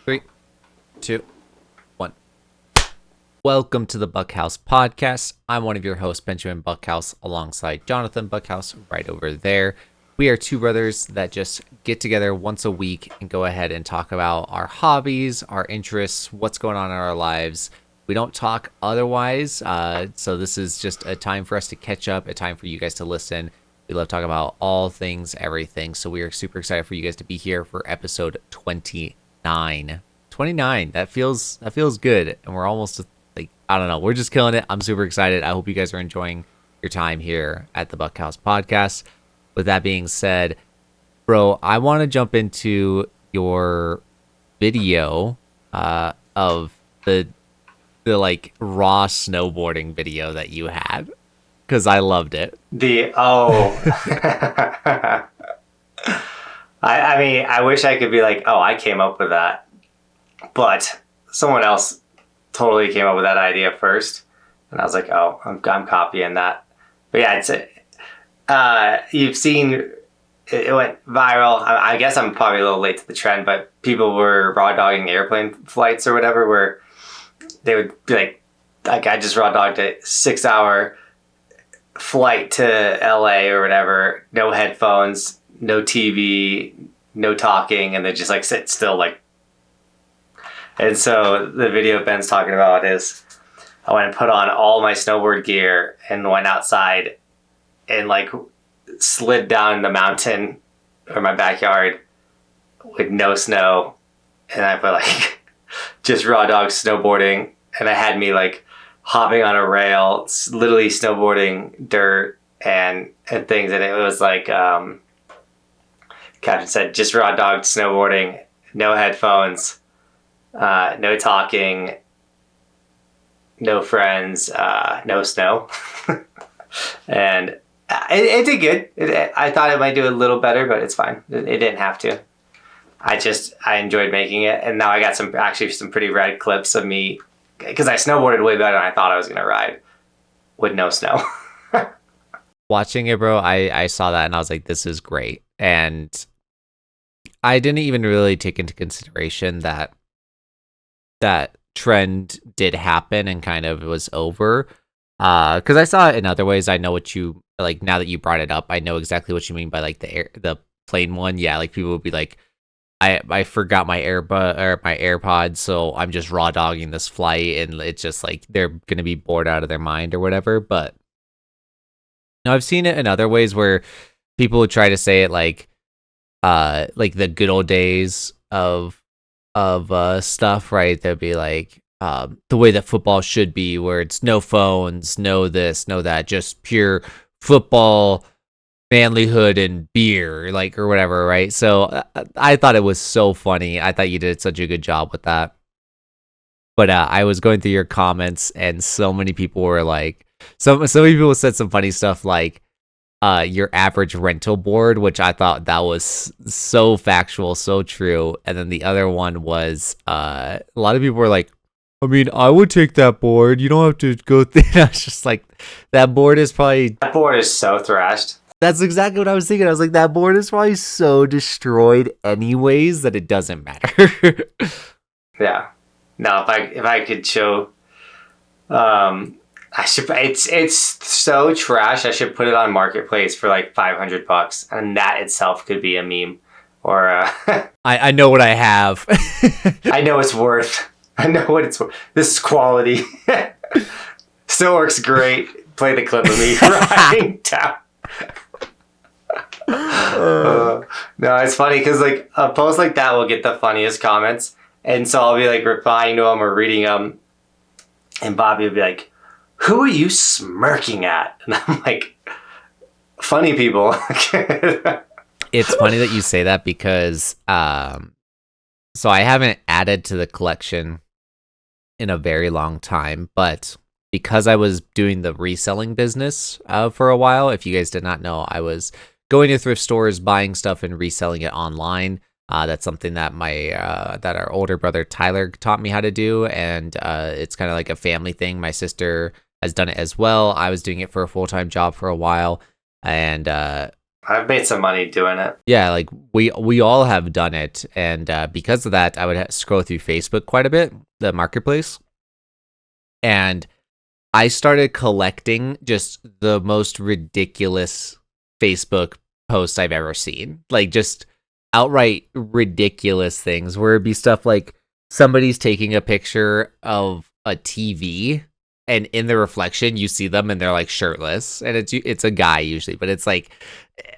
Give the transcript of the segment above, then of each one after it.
Three, two, one. Welcome to the Buckhouse podcast. I'm one of your hosts, Benjamin Buckhouse, alongside Johnathan Buckhouse right over there. We are two brothers that just get together once a week and go ahead and talk about our hobbies, our interests, what's going on in our lives. We don't talk otherwise, so this is just a time for us to catch up, a time for you guys to listen. We love talking about all things, everything, so we are super excited for you guys to be here for episode 29. 29, that feels good, and we're almost like, I don't know, we're just killing it. I'm super excited. I hope you guys are enjoying your time here at the Buckhouse podcast. With that being said, bro, I want to jump into your video of the like raw snowboarding video that you had, because I loved it. I mean, I wish I could be like, oh, I came up with that. But someone else totally came up with that idea first. And I was like, oh, I'm copying that. But yeah, you've seen, it went viral. I guess I'm probably a little late to the trend, but people were raw dogging airplane flights or whatever, where they would be like I just raw dogged a 6-hour flight to LA or whatever, no headphones, no TV, no talking, and they just like sit still like. And so the video Ben's talking about is I went and put on all my snowboard gear and went outside and like slid down the mountain or my backyard with no snow, and I put like just raw dog snowboarding, and I had me like hopping on a rail, literally snowboarding dirt and things, and it was like Captain said, just raw dog snowboarding, no headphones, no talking, no friends, no snow. And it did good. I thought it might do a little better, but it's fine. It didn't have to. I enjoyed making it, and now I got some pretty rad clips of me, because I snowboarded way better than I thought I was going to ride with no snow. Watching it, bro, I saw that and I was like, this is great. And I didn't even really take into consideration that trend did happen and kind of was over. Because I saw it in other ways. I know what you, like, now that you brought it up, I know exactly what you mean by like the plane one. Yeah, like people would be like, I forgot my AirPods, so I'm just raw dogging this flight, and it's just like they're gonna be bored out of their mind or whatever. But now I've seen it in other ways where people would try to say it like the good old days of stuff, right? They'd be like the way that football should be, where it's no phones, no this, no that, just pure football, manlyhood and beer, like, or whatever, right? So I thought it was so funny. I thought you did such a good job with that. But I was going through your comments, and so many people were like, so many people said some funny stuff like your average rental board, which I thought that was so factual, so true. And then the other one was a lot of people were like, I mean, I would take that board. You don't have to go I was just like, that board is So thrashed. That's exactly what I was thinking. I was like, that board is probably so destroyed anyways that it doesn't matter. Yeah. No, if I could show, I should. It's so trash. I should put it on Marketplace for like $500, and that itself could be a meme. Or I know what I have. I know it's worth. I know what it's worth. This is quality. Still works great. Play the clip of me riding down. No, it's funny because like a post like that will get the funniest comments, and so I'll be like replying to them or reading them, and Bobby will be like, who are you smirking at? And I'm like, funny people. It's funny that you say that because so I haven't added to the collection in a very long time, but because I was doing the reselling business for a while, if you guys did not know, I was going to thrift stores, buying stuff and reselling it online. That's something that that our older brother Tyler taught me how to do, and it's kind of like a family thing. My sister has done it as well. I was doing it for a full-time job for a while, and I've made some money doing it. Yeah, like we all have done it, and because of that, I would scroll through Facebook quite a bit, the marketplace, and I started collecting just the most ridiculous Facebook posts I've ever seen. Like just outright ridiculous things where it'd be stuff like somebody's taking a picture of a TV and in the reflection you see them and they're like shirtless and it's a guy usually, but it's like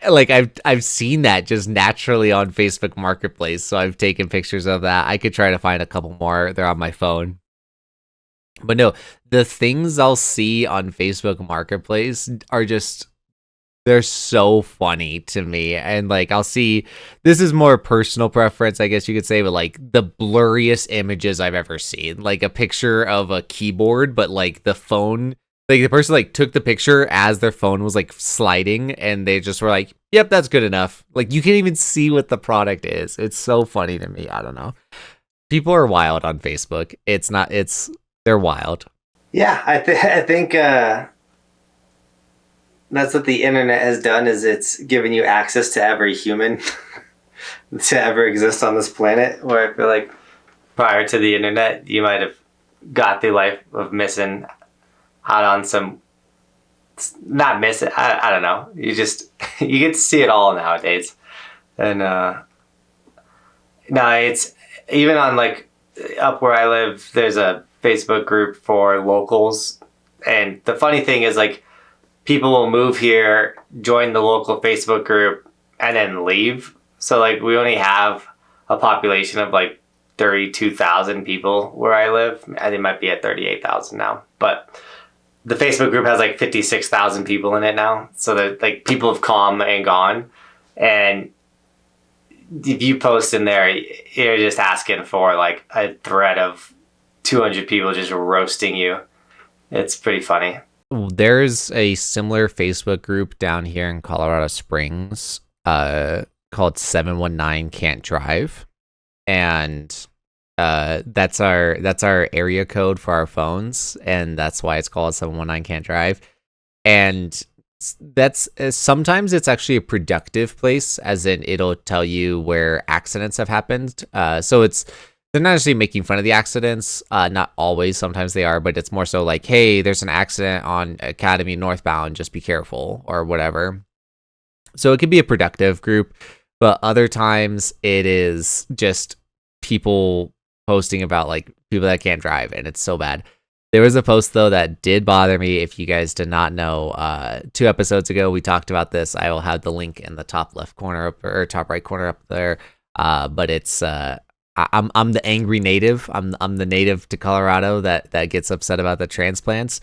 I've seen that just naturally on Facebook Marketplace, so I've taken pictures of that. I could try to find a couple more. They're on my phone. But no, the things I'll see on Facebook Marketplace are just they're so funny to me. And like I'll see this is more personal preference, I guess you could say, but like the blurriest images I've ever seen. Like a picture of a keyboard, but like the phone like the person like took the picture as their phone was like sliding and they just were like, yep, that's good enough. Like you can't even see what the product is. It's so funny to me. I don't know. People are wild on Facebook. They're wild. Yeah, I think that's what the internet has done. Is it's given you access to every human to ever exist on this planet. Where I feel like prior to the internet, you might have got the life of missing out on some. Not miss it. I don't know. You just you get to see it all nowadays, and no, it's even on like up where I live. There's a Facebook group for locals, and the funny thing is like people will move here, join the local Facebook group, and then leave. So like we only have a population of like 32,000 people where I live. I think it might be at 38,000 now, but the Facebook group has like 56,000 people in it now. So that like people have come and gone, and if you post in there, you're just asking for like a thread of 200 people just roasting you. It's pretty funny. There's a similar Facebook group down here in Colorado Springs called 719 Can't Drive. And that's our area code for our phones, and that's why it's called 719 Can't Drive. And that's sometimes it's actually a productive place, as in it'll tell you where accidents have happened. So they're not necessarily making fun of the accidents. Not always. Sometimes they are, but it's more so like, hey, there's an accident on Academy northbound. Just be careful or whatever. So it could be a productive group, but other times it is just people posting about like people that can't drive, and it's so bad. There was a post though that did bother me. If you guys did not know, 2 episodes ago we talked about this. I will have the link in the top left corner up or top right corner up there. But it's I'm the angry native. I'm the native to Colorado that gets upset about the transplants.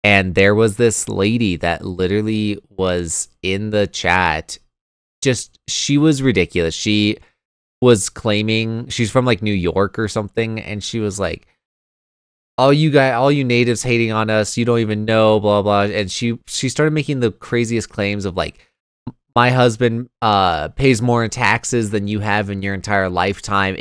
And there was this lady that literally was in the chat. She was ridiculous. She was claiming she's from like New York or something, and she was like, all you natives hating on us, you don't even know, blah blah. And she started making the craziest claims of like, my husband pays more in taxes than you have in your entire lifetime.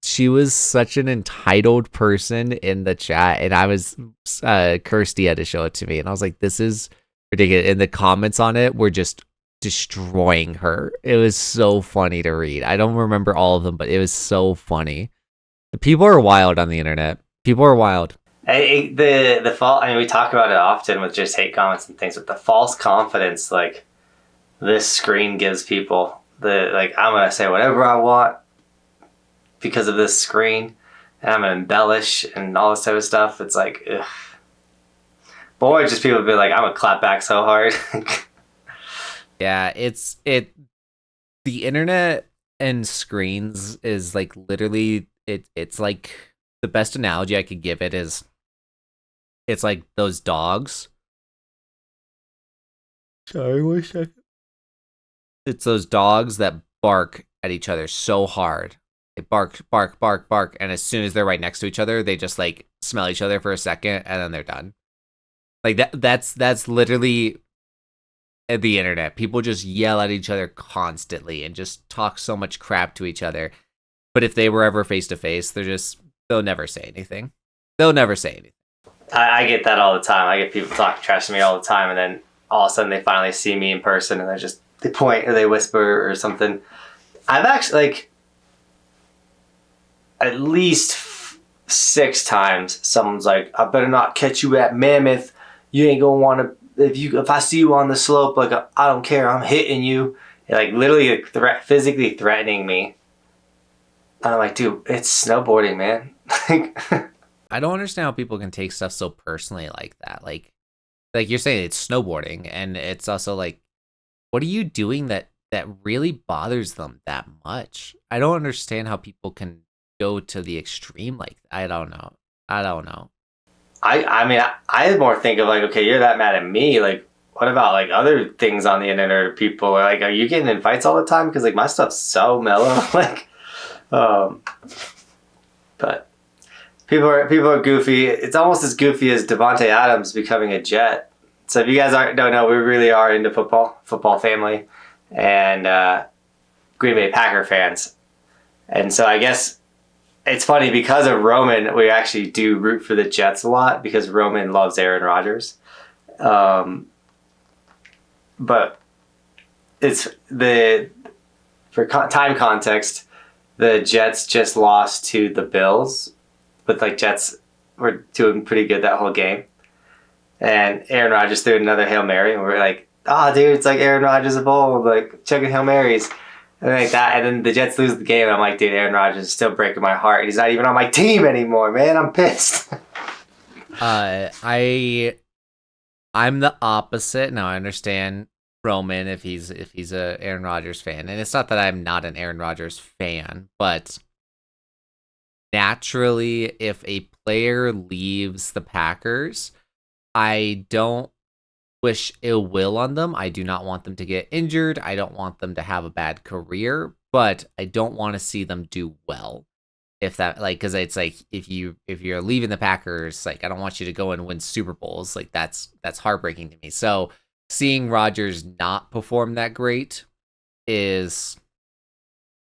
She was such an entitled person in the chat, and I was Kirsty had to show it to me, and I was like, this is ridiculous. And the comments on it were just destroying her. It was so funny to read. I don't remember all of them, but it was so funny. People are wild on the internet. People are wild. The fault. I mean, we talk about it often with just hate comments and things, but the false confidence, like this screen gives people, the like I'm gonna say whatever I want because of this screen, and I'm gonna embellish and all this type of stuff. It's like, ugh. Boy, just people be like, I'm gonna clap back so hard. Yeah, the internet and screens is like literally it's like the best analogy I could give it is it's like those dogs. Sorry, 1 second. It's those dogs that bark at each other so hard. They bark, bark, bark, bark, and as soon as they're right next to each other, they just like smell each other for a second and then they're done. Like that's literally the internet. People just yell at each other constantly and just talk so much crap to each other. But if they were ever face to face, they'll never say anything. They'll never say anything. I get that all the time. I get people talking trash to me all the time, and then all of a sudden they finally see me in person and they're just they point or they whisper or something. I've actually like at least 6 times someone's like, "I better not catch you at Mammoth. You ain't gonna want to. If I see you on the slope, like I don't care. I'm hitting you." And, like literally physically threatening me. And I'm like, dude, it's snowboarding, man. I don't understand how people can take stuff so personally like that. Like you're saying, it's snowboarding, and it's also like, what are you doing that really bothers them that much? I don't understand how people can go to the extreme like that. I don't know. I mean, I more think of like, okay, you're that mad at me. Like, what about like other things on the internet or people? Like, are you getting in fights all the time? Because like my stuff's so mellow. Like, but people are goofy. It's almost as goofy as Devontae Adams becoming a Jet. So if you guys don't know, we really are into football family, and Green Bay Packer fans. And so I guess it's funny because of Roman, we actually do root for the Jets a lot because Roman loves Aaron Rodgers. But it's time context, the Jets just lost to the Bills, but like Jets were doing pretty good that whole game. And Aaron Rodgers threw another Hail Mary, and we're like, "Oh, dude, it's like Aaron Rodgers of old, like checking Hail Marys." And like that, and then the Jets lose the game, and I'm like, dude, Aaron Rodgers is still breaking my heart. He's not even on my team anymore, man. I'm pissed. I'm the opposite. Now I understand Roman if he's a Aaron Rodgers fan, and it's not that I'm not an Aaron Rodgers fan, but naturally, if a player leaves the Packers, I don't wish ill will on them. I do not want them to get injured. I don't want them to have a bad career, but I don't want to see them do well. If that, like, because it's like if you're leaving the Packers, like I don't want you to go and win Super Bowls. Like that's heartbreaking to me. So seeing Rodgers not perform that great is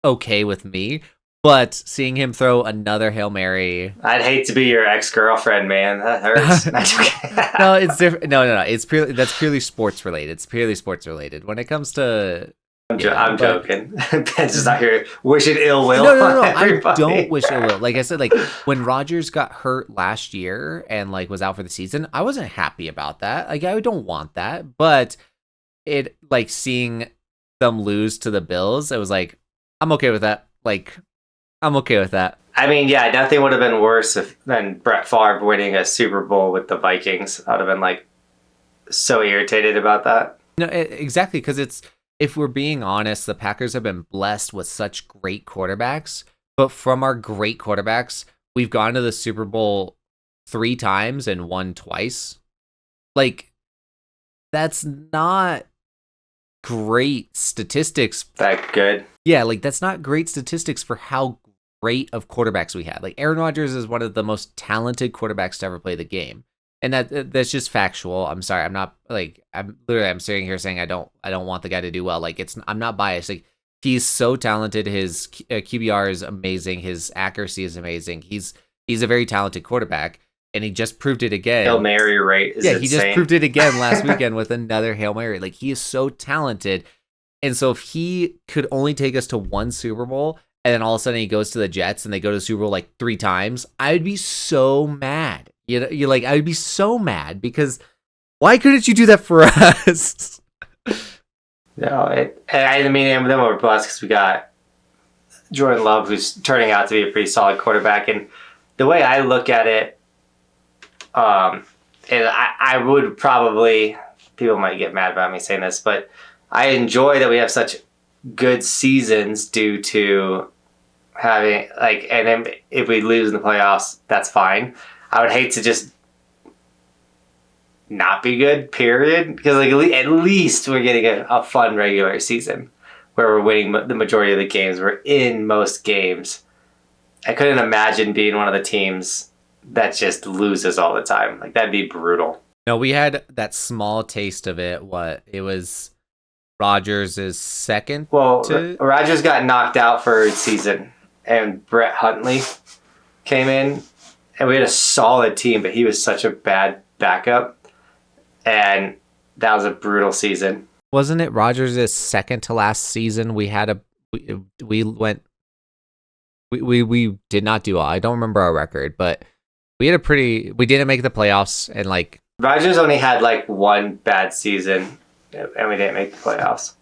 okay with me. But seeing him throw another Hail Mary, I'd hate to be your ex-girlfriend, man. That hurts. No, it's different. No. It's purely sports related. It's purely sports related. When it comes to, I'm joking. Ben's just out here wishing ill will. No. I don't wish ill will. Like I said, like when Rodgers got hurt last year and like was out for the season, I wasn't happy about that. Like I don't want that. But it like seeing them lose to the Bills, it was like I'm okay with that. Like. I'm okay with that. I mean, yeah, nothing would have been worse than Brett Favre winning a Super Bowl with the Vikings. I would have been like so irritated about that. No, exactly, because if we're being honest, the Packers have been blessed with such great quarterbacks, but from our great quarterbacks, we've gone to the Super Bowl 3 times and won twice. Like, that's not great statistics. That good? Yeah, like that's not great statistics for how great of quarterbacks we had. Like Aaron Rodgers is one of the most talented quarterbacks to ever play the game, and that's just factual. I'm sorry, I'm sitting here saying I don't want the guy to do well. Like I'm not biased. Like he's so talented. His QBR is amazing. His accuracy is amazing. He's a very talented quarterback, and he just proved it again. Hail Mary rate is insane. He just proved it again last weekend with another Hail Mary. Like he is so talented, and so if he could only take us to one Super Bowl, and then all of a sudden he goes to the Jets and they go to the Super Bowl like 3 times, I would be so mad. You're like, I would be so mad because why couldn't you do that for us? No, I mean, and then we're blessed because we got Jordan Love, who's turning out to be a pretty solid quarterback. And the way I look at it, and I would probably, people might get mad about me saying this, but I enjoy that we have such good seasons due to having like, and then if we lose in the playoffs, that's fine. I would hate to just not be good, period, because like at least we're getting a fun regular season where we're winning the majority of the games. We're in most games. I couldn't imagine being one of the teams that just loses all the time. Like that'd be brutal. No, we had that small taste of it. It was Rodgers is second. Well, Rodgers got knocked out for a season, and Brett Huntley came in, and we had a solid team, but he was such a bad backup, and that was a brutal season. wasn't it Rodgers' second to last season? We went we did not do all. I don't remember our record, but we didn't make the playoffs, and like Rodgers only had like one bad season, and we didn't make the playoffs.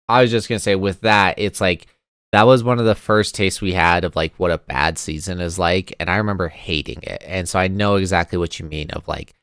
I was just gonna say with that, it's like that was one of the first tastes we had of like what a bad season is like, and I remember hating it. And so I know exactly what you mean of like,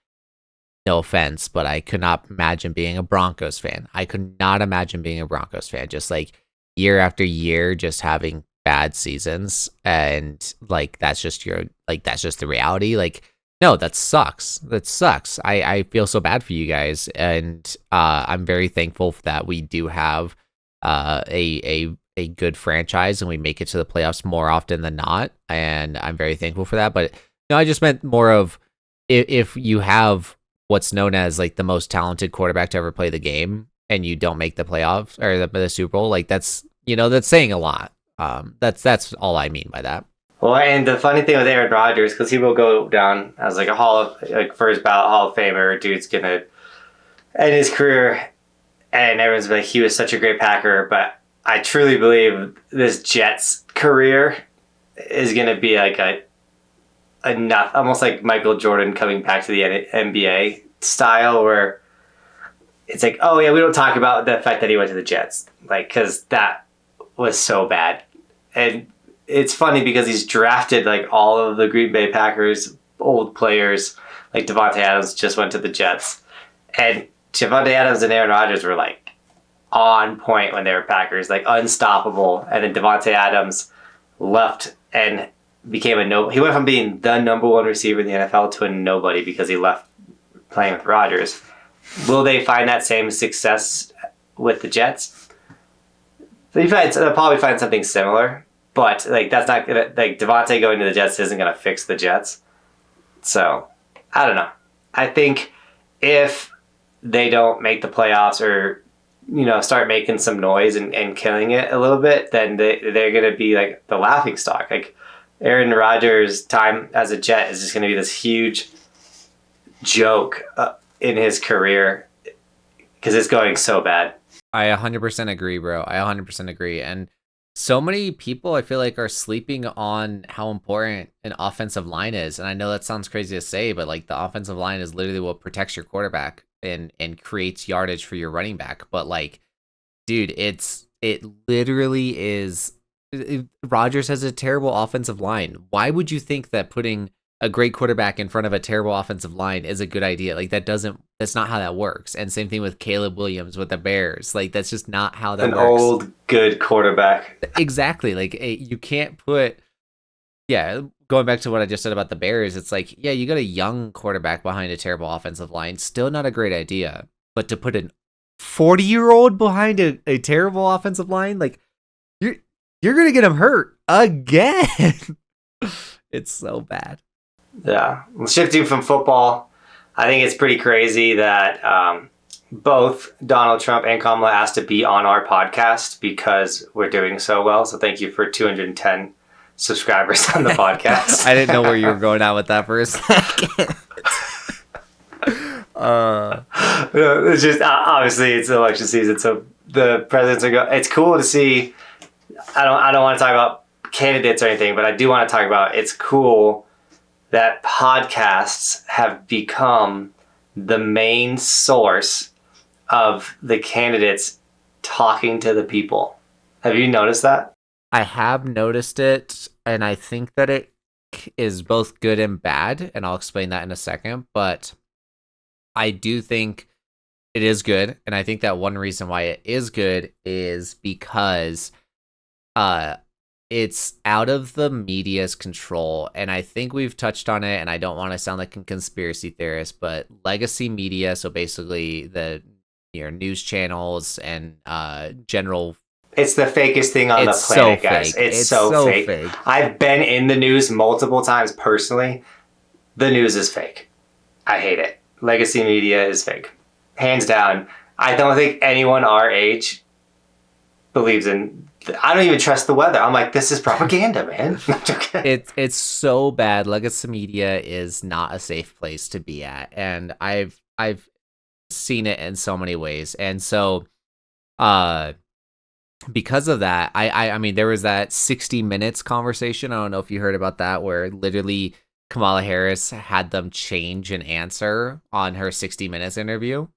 no offense, but I could not imagine being a Broncos fan. I could not imagine being a Broncos fan, just like year after year, just having bad seasons, and like that's just the reality. Like, no, that sucks. That sucks. I feel so bad for you guys, and I'm very thankful that we do have a good franchise and we make it to the playoffs more often than not, and I'm very thankful for that. But no, I just meant more of if you have what's known as like the most talented quarterback to ever play the game and you don't make the playoffs or the Super Bowl, like that's that's saying a lot. That's all I mean by that. Well, and the funny thing with Aaron Rodgers, because he will go down as like first ballot Hall of Famer, dude's gonna end his career, and everyone's like, he was such a great Packer, but I truly believe this Jets career is gonna be like enough, almost like Michael Jordan coming back to the NBA style, where it's like, oh yeah, we don't talk about the fact that he went to the Jets, like, because that was so bad. And it's funny because he's drafted like all of the Green Bay Packers old players, like Davante Adams just went to the Jets, and Davante Adams and Aaron Rodgers were like on point when they were Packers, like unstoppable. And then Davante Adams left and became he went from being the number one receiver in the NFL to a nobody because he left playing with Rodgers. Will they find that same success with the Jets? They'll probably find something similar, but like that's not gonna, like, Davante going to the Jets isn't gonna fix the Jets. So I don't know. I think if they don't make the playoffs or start making some noise and killing it a little bit, then they're gonna be like the laughing stock. Like Aaron Rodgers' time as a Jet is just gonna be this huge joke in his career because it's going so bad. I 100% agree, bro. I 100% agree. And so many people, I feel like, are sleeping on how important an offensive line is. And I know that sounds crazy to say, but like the offensive line is literally what protects your quarterback and creates yardage for your running back. But like, dude, it literally is. Rodgers has a terrible offensive line. Why would you think that putting a great quarterback in front of a terrible offensive line is a good idea? Like that's not how that works. And same thing with Caleb Williams with the Bears. Like that's just not how that works. An old good quarterback. Exactly. Like you can't put, going back to what I just said about the Bears, it's like, yeah, you got a young quarterback behind a terrible offensive line. Still not a great idea. But to put an 40-year-old behind a terrible offensive line, like you're going to get him hurt again. It's so bad. Yeah. Well, shifting from football, I think it's pretty crazy that both Donald Trump and Kamala asked to be on our podcast because we're doing so well. So thank you for 210 subscribers on the podcast. I didn't know where you were going out with that for a second. It's just obviously it's election season, so the presidents are it's cool to see. I don't want to talk about candidates or anything, but I do want to talk about, it's cool that podcasts have become the main source of the candidates talking to the people. Have you noticed that? I have noticed it, and I think that it is both good and bad, and I'll explain that in a second, but I do think it is good, and I think that one reason why it is good is because it's out of the media's control, and I think we've touched on it, and I don't want to sound like a conspiracy theorist, but legacy media, so basically the news channels and general, it's the fakest thing on the planet, guys. It's so fake. I've been in the news multiple times personally. The news is fake. I hate it. Legacy media is fake. Hands down. I don't think anyone our age believes in. I don't even trust the weather. I'm like, this is propaganda, man. It's so bad. Legacy media is not a safe place to be at, and I've seen it in so many ways. And so Uh, because of that, I mean, there was that 60 Minutes conversation. I don't know if you heard about that, where literally Kamala Harris had them change an answer on her 60 Minutes interview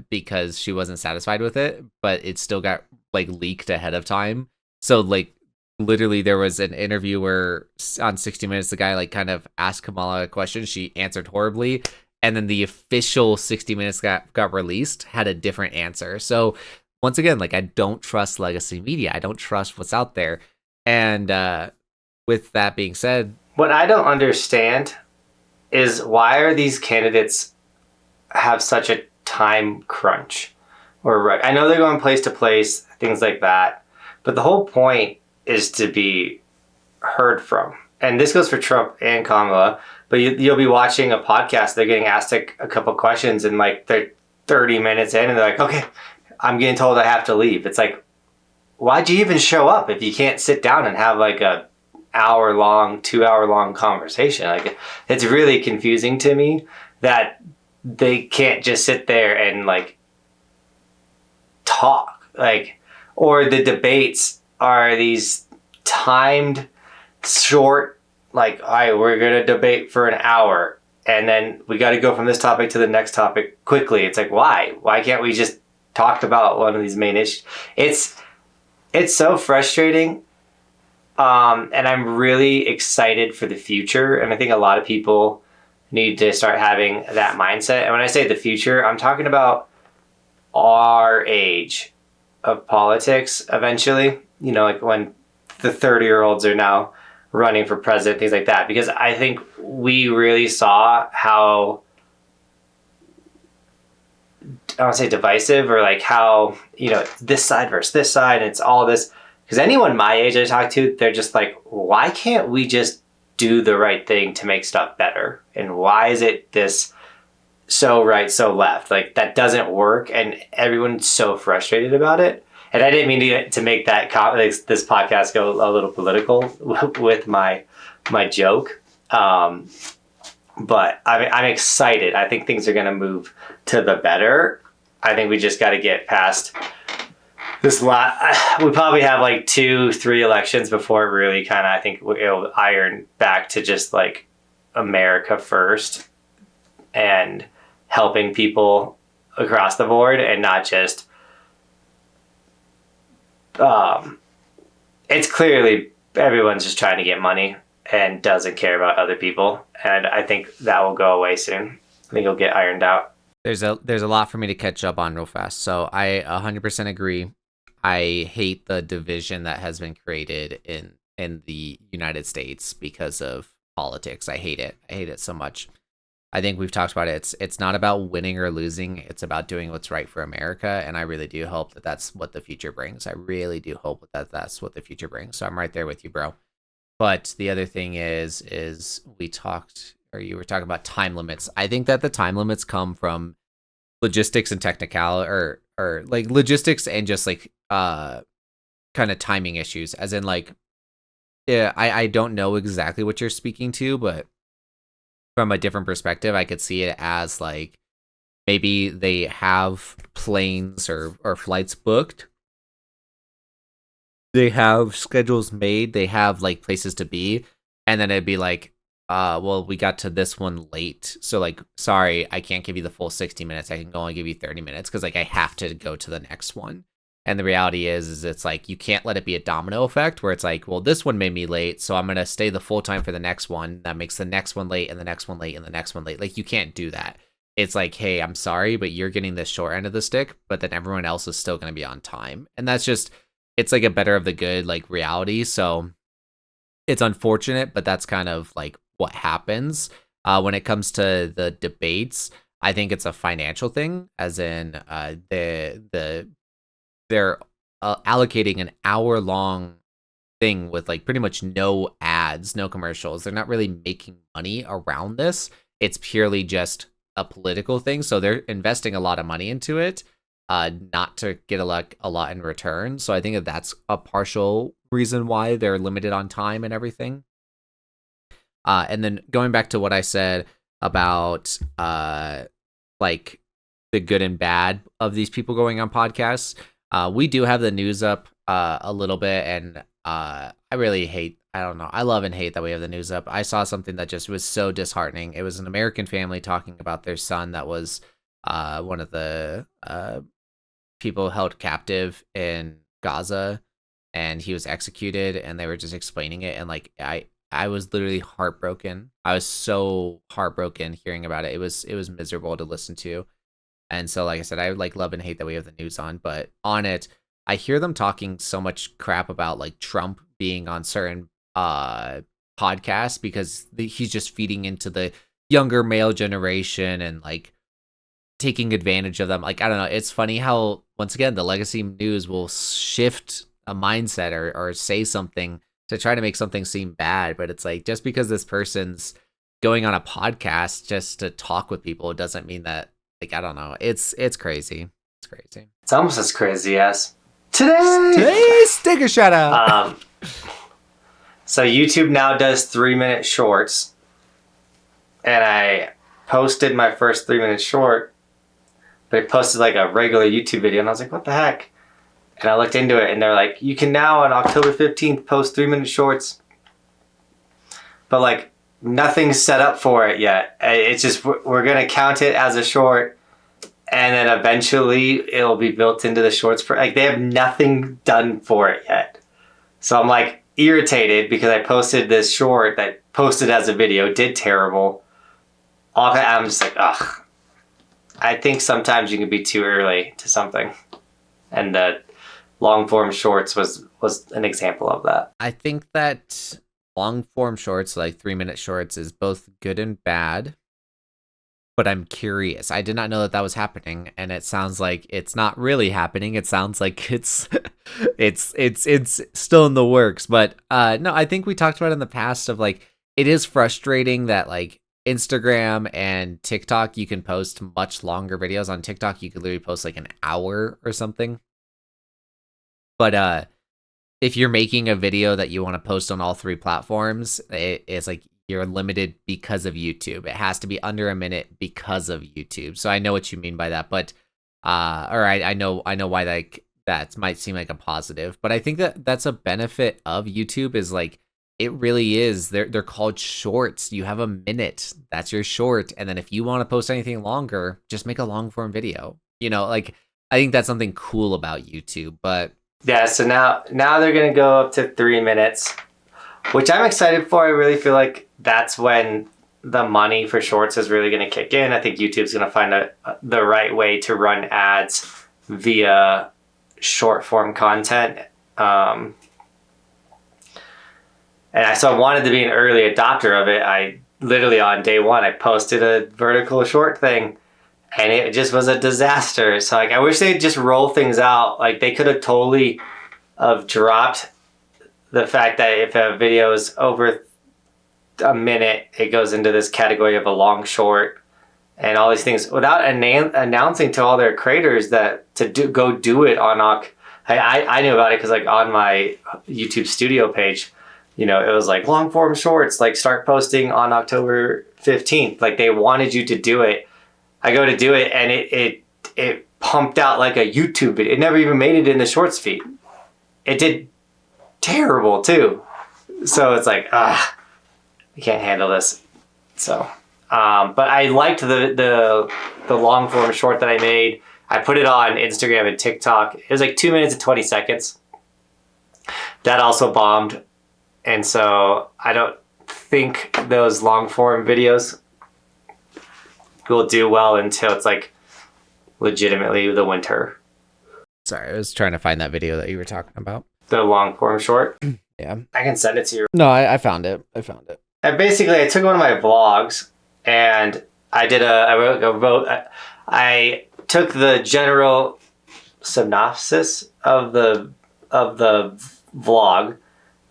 because she wasn't satisfied with it, but it still got like leaked ahead of time. So like literally there was an interview where on 60 Minutes the guy like kind of asked Kamala a question, she answered horribly, and then the official 60 Minutes got released had a different answer. So once again, like I don't trust legacy media. I don't trust what's out there. And with that being said, What I don't understand is why are these candidates have such a time crunch? Or I know they're going place to place, things like that, but the whole point is to be heard from. And this goes for Trump and Kamala, but you'll be watching a podcast, they're getting asked a couple questions and like they're 30 minutes in and they're like, okay, I'm getting told I have to leave. It's like, why'd you even show up if you can't sit down and have like a hour long, 2 hour long conversation? Like, it's really confusing to me that they can't just sit there and like talk. Like, or the debates are these timed, short, like, all right, we're going to debate for an hour and then we got to go from this topic to the next topic quickly. It's like, why? Why can't we just talk about one of these main issues? It's so frustrating. And I'm really excited for the future. And I think a lot of people need to start having that mindset. And when I say the future, I'm talking about our age of politics eventually. You know, like when the 30-year-olds are now running for president, things like that. Because I think we really saw how, I don't want to say divisive, or like how, you know, this side versus this side, and it's all this. Because anyone my age I talk to, they're just like, why can't we just do the right thing to make stuff better? And why is it this so right, so left? Like, that doesn't work, and everyone's so frustrated about it. And I didn't mean to make that this podcast go a little political with my joke. But I'm excited. I think things are going to move to the better. I think we just got to get past this lot. We probably have like 2-3 elections before it really kind of, I think it'll iron back to just like America first and helping people across the board, and not just, it's clearly everyone's just trying to get money and doesn't care about other people. And I think that will go away soon. I think it'll get ironed out. there's a lot for me to catch up on real fast. So I 100% agree. I hate the division that has been created in the United States because of politics. I hate it. I hate it so much. I think we've talked about it. It's not about winning or losing. It's about doing what's right for America, and I really do hope that that's what the future brings. I really do hope that that's what the future brings. So I'm right there with you, bro. But the other thing is we talked, or you were talking about time limits. I think that the time limits come from logistics and technical, or like logistics and just like kind of timing issues. As in, like, yeah, I don't know exactly what you're speaking to, but from a different perspective, I could see it as like maybe they have planes or flights booked. They have schedules made, they have like places to be, and then it'd be like, well, we got to this one late, so like, sorry, I can't give you the full 60 minutes. I can only give you 30 minutes because like I have to go to the next one. And the reality is it's like you can't let it be a domino effect where it's like, well, this one made me late, so I'm gonna stay the full time for the next one. That makes the next one late, and the next one late, and the next one late. Like, you can't do that. It's like, hey, I'm sorry, but you're getting the short end of the stick, but then everyone else is still gonna be on time. And that's just, it's like a better of the good like reality. So it's unfortunate, but that's kind of like what happens. When it comes to the debates, I think it's a financial thing, as in they're allocating an hour long thing with like pretty much no ads, no commercials. They're not really making money around this. It's purely just a political thing. So they're investing a lot of money into it, not to get a lot in return. So I think that that's a partial reason why they're limited on time and everything. And then going back to what I said about like the good and bad of these people going on podcasts, We do have the news up a little bit, and I really hate. I don't know. I love and hate that we have the news up. I saw something that just was so disheartening. It was an American family talking about their son that was one of the people held captive in Gaza, and he was executed, and they were just explaining it, and like I was literally heartbroken. I was so heartbroken hearing about it. It was miserable to listen to. And so, like I said, I like love and hate that we have the news on, but on it, I hear them talking so much crap about like Trump being on certain podcasts because he's just feeding into the younger male generation and like taking advantage of them. Like, I don't know. It's funny how, once again, the legacy news will shift a mindset or say something to try to make something seem bad. But it's like, just because this person's going on a podcast just to talk with people, it doesn't mean that, like, I don't know. It's crazy. It's crazy. It's almost as crazy as today's sticker shout out. So YouTube now does 3-minute shorts. And I posted my first 3-minute short, but I posted like a regular YouTube video, and I was like, what the heck? And I looked into it, and they're like, you can now on October 15th post 3-minute shorts. But like, nothing's set up for it yet. It's just, we're going to count it as a short, and then eventually it'll be built into the shorts. Like, they have nothing done for it yet. So I'm like irritated because I posted this short that posted as a video, did terrible. I'm just like, ugh. I think sometimes you can be too early to something. And the long form shorts was an example of that. I think that long form shorts, like 3-minute shorts, is both good and bad. But I'm curious. I did not know that was happening, and it sounds like it's not really happening. It sounds like it's still in the works. But no, I think we talked about it in the past of like, it is frustrating that like Instagram and TikTok, you can post much longer videos. On TikTok, you could literally post like an hour or something. But if you're making a video that you want to post on all 3 platforms, it's like you're limited because of YouTube. It has to be under a minute because of YouTube. So I know what you mean by that, but I know why that might seem like a positive, but I think that that's a benefit of YouTube is like, it really is. They're called shorts. You have a minute. That's your short. And then if you want to post anything longer, just make a long form video. You know, like, I think that's something cool about YouTube. But yeah, so now they're going to go up to 3 minutes, which I'm excited for. I really feel like that's when the money for shorts is really going to kick in. I think YouTube's going to find the right way to run ads via short form content. And I wanted to be an early adopter of it. I literally on day 1, I posted a vertical short thing, and it just was a disaster. So like, I wish they'd just roll things out. Like, they could have totally have dropped the fact that if a video is over a minute, it goes into this category of a long short, and all these things without announcing to all their creators that go do it on I knew about it because like on my YouTube Studio page, you know, it was like long form shorts, like start posting on October 15th. Like, they wanted you to do it. I go to do it, and it pumped out like a YouTube video. It never even made it in the shorts feed. It did terrible too. So it's like, I can't handle this. So, but I liked the long form short that I made. I put it on Instagram and TikTok. It was like 2 minutes and 20 seconds. That also bombed. And so I don't think those long form videos will do well until it's like legitimately the winter. Sorry, I was trying to find that video that you were talking about. The long form short. Yeah. I can send it to you. No, I found it. And basically, I took one of my vlogs and I took the general synopsis of the vlog,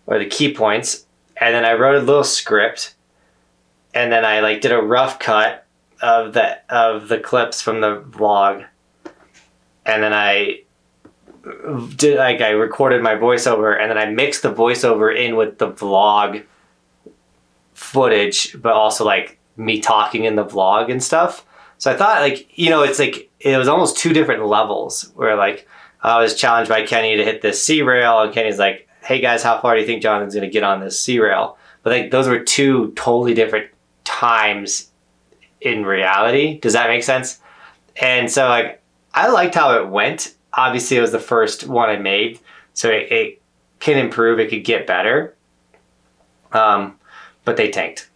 or the key points, and then I wrote a little script, and then I like did a rough cut of the clips from the vlog, and then I recorded my voiceover, and then I mixed the voiceover in with the vlog footage, but also like me talking in the vlog and stuff. So I thought, like, you know, it's like it was almost 2 different levels where like I was challenged by Kenny to hit this C rail, and Kenny's like, "Hey guys, how far do you think Jonathan's going to get on this C rail?" But like those were two totally different times in reality. Does that make sense? And so like I liked how it went. Obviously, it was the first one I made, so it can improve. It could get better. But they tanked.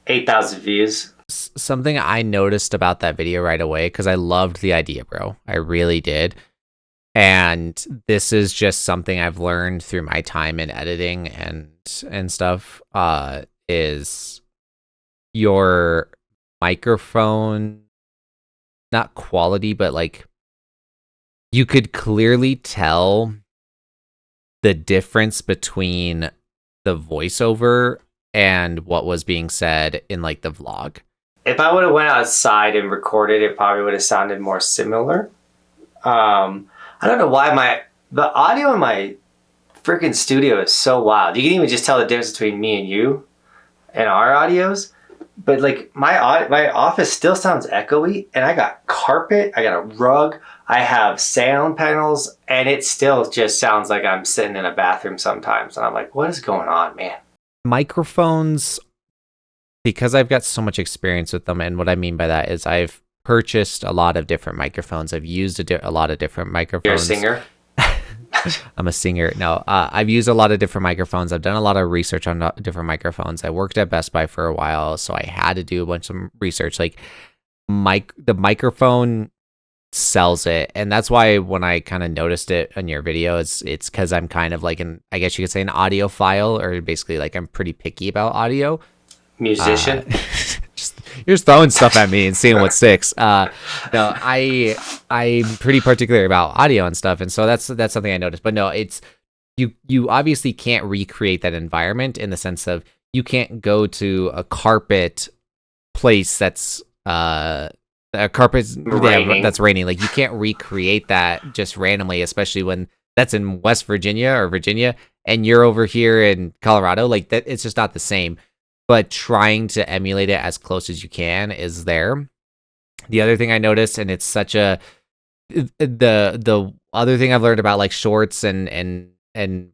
8,000 views. Something I noticed about that video right away, because I loved the idea, bro. I really did. And this is just something I've learned through my time in editing and stuff, is your microphone, not quality, but like you could clearly tell the difference between the voiceover and what was being said in like the vlog. If I would have went outside and recorded, it probably would have sounded more similar. I don't know why the audio in my freaking studio is so wild. You can even just tell the difference between me and you and our audios. But like my office still sounds echoey, and I got carpet, I got a rug, I have sound panels, and it still just sounds like I'm sitting in a bathroom sometimes. And I'm like, what is going on, man? Microphones, because I've got so much experience with them, and what I mean by that is I've purchased a lot of different microphones. I've used a lot of different microphones. You're a singer? I'm a singer. No, I've used a lot of different microphones. I've done a lot of research on different microphones. I worked at Best Buy for a while, so I had to do a bunch of research. Like the microphone sells it, and that's why when I kind of noticed it on your video, it's because I'm kind of like I guess you could say an audiophile, or basically like I'm pretty picky about audio. Musician. You're just throwing stuff at me and seeing what sticks. No, I'm pretty particular about audio and stuff, and so that's something I noticed. But no, it's you obviously can't recreate that environment in the sense of you can't go to a carpet place that's a carpet that's raining. Like you can't recreate that just randomly, especially when that's in West Virginia or Virginia, and you're over here in Colorado. Like that, it's just not the same. But trying to emulate it as close as you can is there. The other thing I noticed, and it's such a the other thing I've learned about like shorts and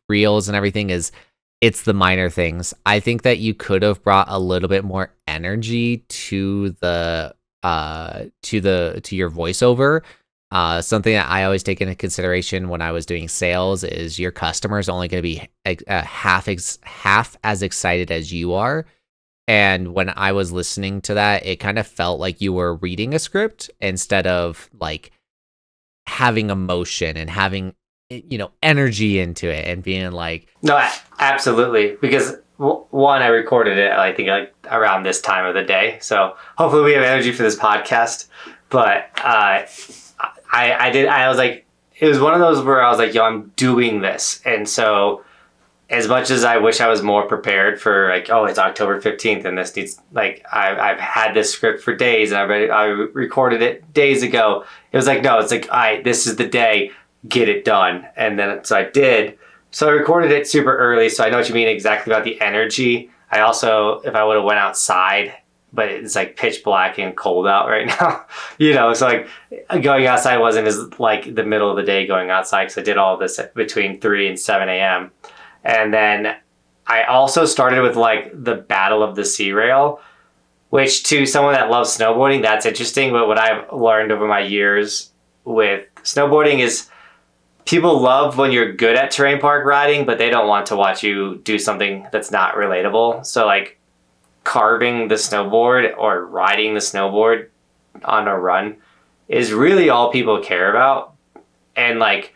reels and everything is it's the minor things. I think that you could have brought a little bit more energy to the to your voiceover. Something that I always take into consideration when I was doing sales is your customer is only going to be half as excited as you are. And when I was listening to that, it kind of felt like you were reading a script instead of like having emotion and having, energy into it and being like. No, absolutely. Because one, I recorded it, I think like around this time of the day. So hopefully we have energy for this podcast. But I was like, it was one of those where I was like, yo, I'm doing this. And so as much as I wish I was more prepared for like, oh, it's October 15th and this needs like, I've had this script for days and I recorded it days ago. It was like, no, it's like, this is the day, get it done. And then, so I did. So I recorded it super early. So I know what you mean exactly about the energy. I also, if I would have went outside, but it's like pitch black and cold out right now, so like going outside wasn't as like the middle of the day going outside because I did all of this between 3 and 7 a.m. And then I also started with like the Battle of the Sea Rail, which to someone that loves snowboarding, that's interesting. But what I've learned over my years with snowboarding is people love when you're good at terrain park riding, but they don't want to watch you do something that's not relatable. So like carving the snowboard or riding the snowboard on a run is really all people care about. And like,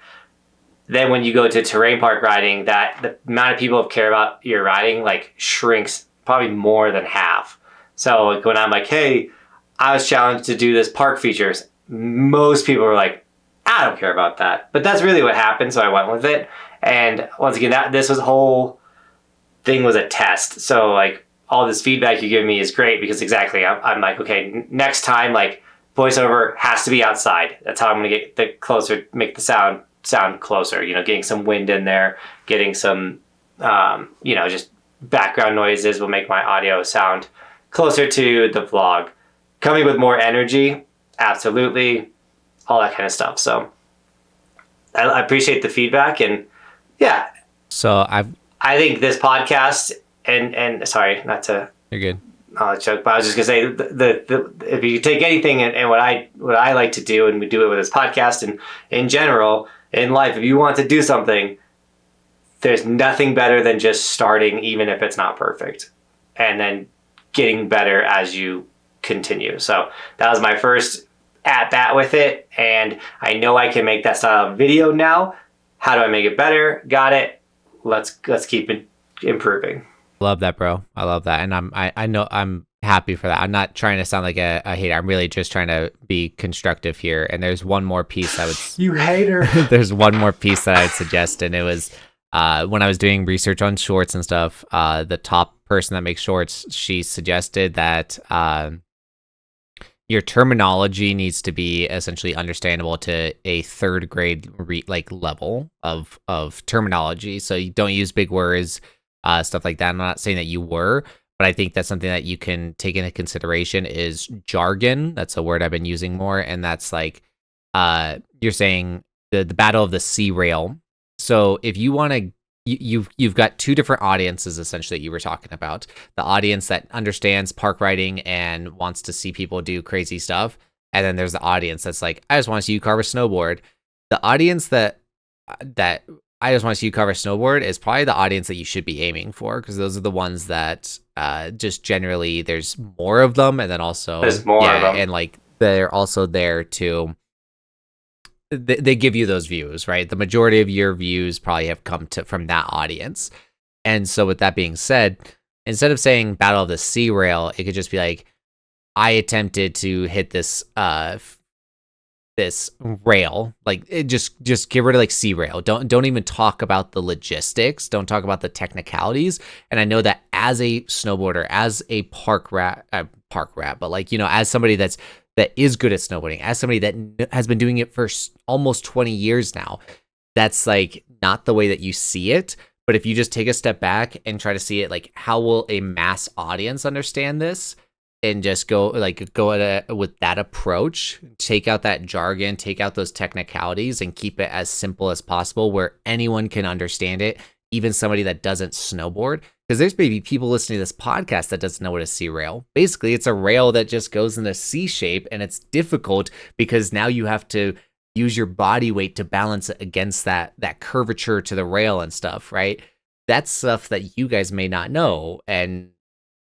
then when you go to terrain park riding, that the amount of people who care about your riding like shrinks probably more than half. So like, when I'm like, hey, I was challenged to do this park features, most people are like, I don't care about that. But that's really what happened, so I went with it. And once again, this whole thing was a test. So like all this feedback you give me is great because exactly, I'm like, okay, next time like voiceover has to be outside. That's how I'm gonna get the closer, make the sound closer, getting some wind in there, getting some, just background noises will make my audio sound closer to the vlog. Coming with more energy, absolutely. all that kind of stuff. So I appreciate the feedback, and yeah. So I think this podcast and sorry, not to you're good. Chuck, but I was just gonna say the if you take anything and what I like to do, and we do it with this podcast and in general in life, if you want to do something, there's nothing better than just starting, even if it's not perfect, and then getting better as you continue. So that was my first at bat with it, and I know I can make that style of video now. How do I make it better? Got it. Let's keep it improving. Love that, bro. I love that, and I know I'm happy for that. I'm not trying to sound like a hater. I'm really just trying to be constructive here. And there's one more piece I would. You hater. There's one more piece that I'd suggest, and it was when I was doing research on shorts and stuff. The top person that makes shorts, she suggested that your terminology needs to be essentially understandable to a third grade level of terminology. So you don't use big words. Stuff like that. I'm not saying that you were, but I think that's something that you can take into consideration is jargon. That's a word I've been using more, and that's like you're saying the battle of the C rail. So if you want to, you've got two different audiences essentially that you were talking about. The audience that understands park riding and wants to see people do crazy stuff, and then there's the audience that's like, I just want to see you carve a snowboard. The audience that I just want to see you cover snowboard is probably the audience that you should be aiming for, because those are the ones that just generally there's more of them, and then also there's more of them, and like they're also there to they give you those views, right? The majority of your views probably have come from that audience. And so with that being said, instead of saying battle of the C rail, it could just be like, I attempted to hit this this rail, like it just get rid of like C rail. Don't even talk about the logistics. Don't talk about the technicalities. And I know that as a snowboarder, as a park rat, but like, you know, as somebody that is good at snowboarding, as somebody that has been doing it for almost 20 years now, that's like not the way that you see it. But if you just take a step back and try to see it, like, how will a mass audience understand this? And just go at it with that approach, take out that jargon, take out those technicalities, and keep it as simple as possible where anyone can understand it, even somebody that doesn't snowboard. Because there's maybe people listening to this podcast that doesn't know what a C rail. Basically, it's a rail that just goes in a C shape, and it's difficult because now you have to use your body weight to balance it against that curvature to the rail and stuff, right? That's stuff that you guys may not know. And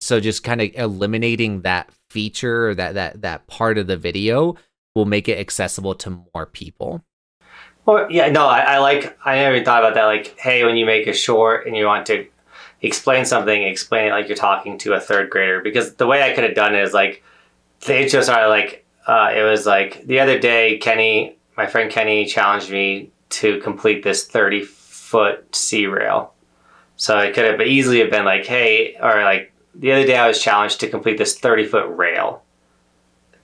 so just kind of eliminating that feature or that part of the video will make it accessible to more people. Well, yeah, no, I never thought about that. Like, hey, when you make a short and you want to explain something, explain it like you're talking to a third grader. Because the way I could have done it is like, the intro started like, it was like the other day, my friend Kenny challenged me to complete this 30-foot C rail. So it could have easily have been like, hey, or like, the other day I was challenged to complete this 30-foot rail.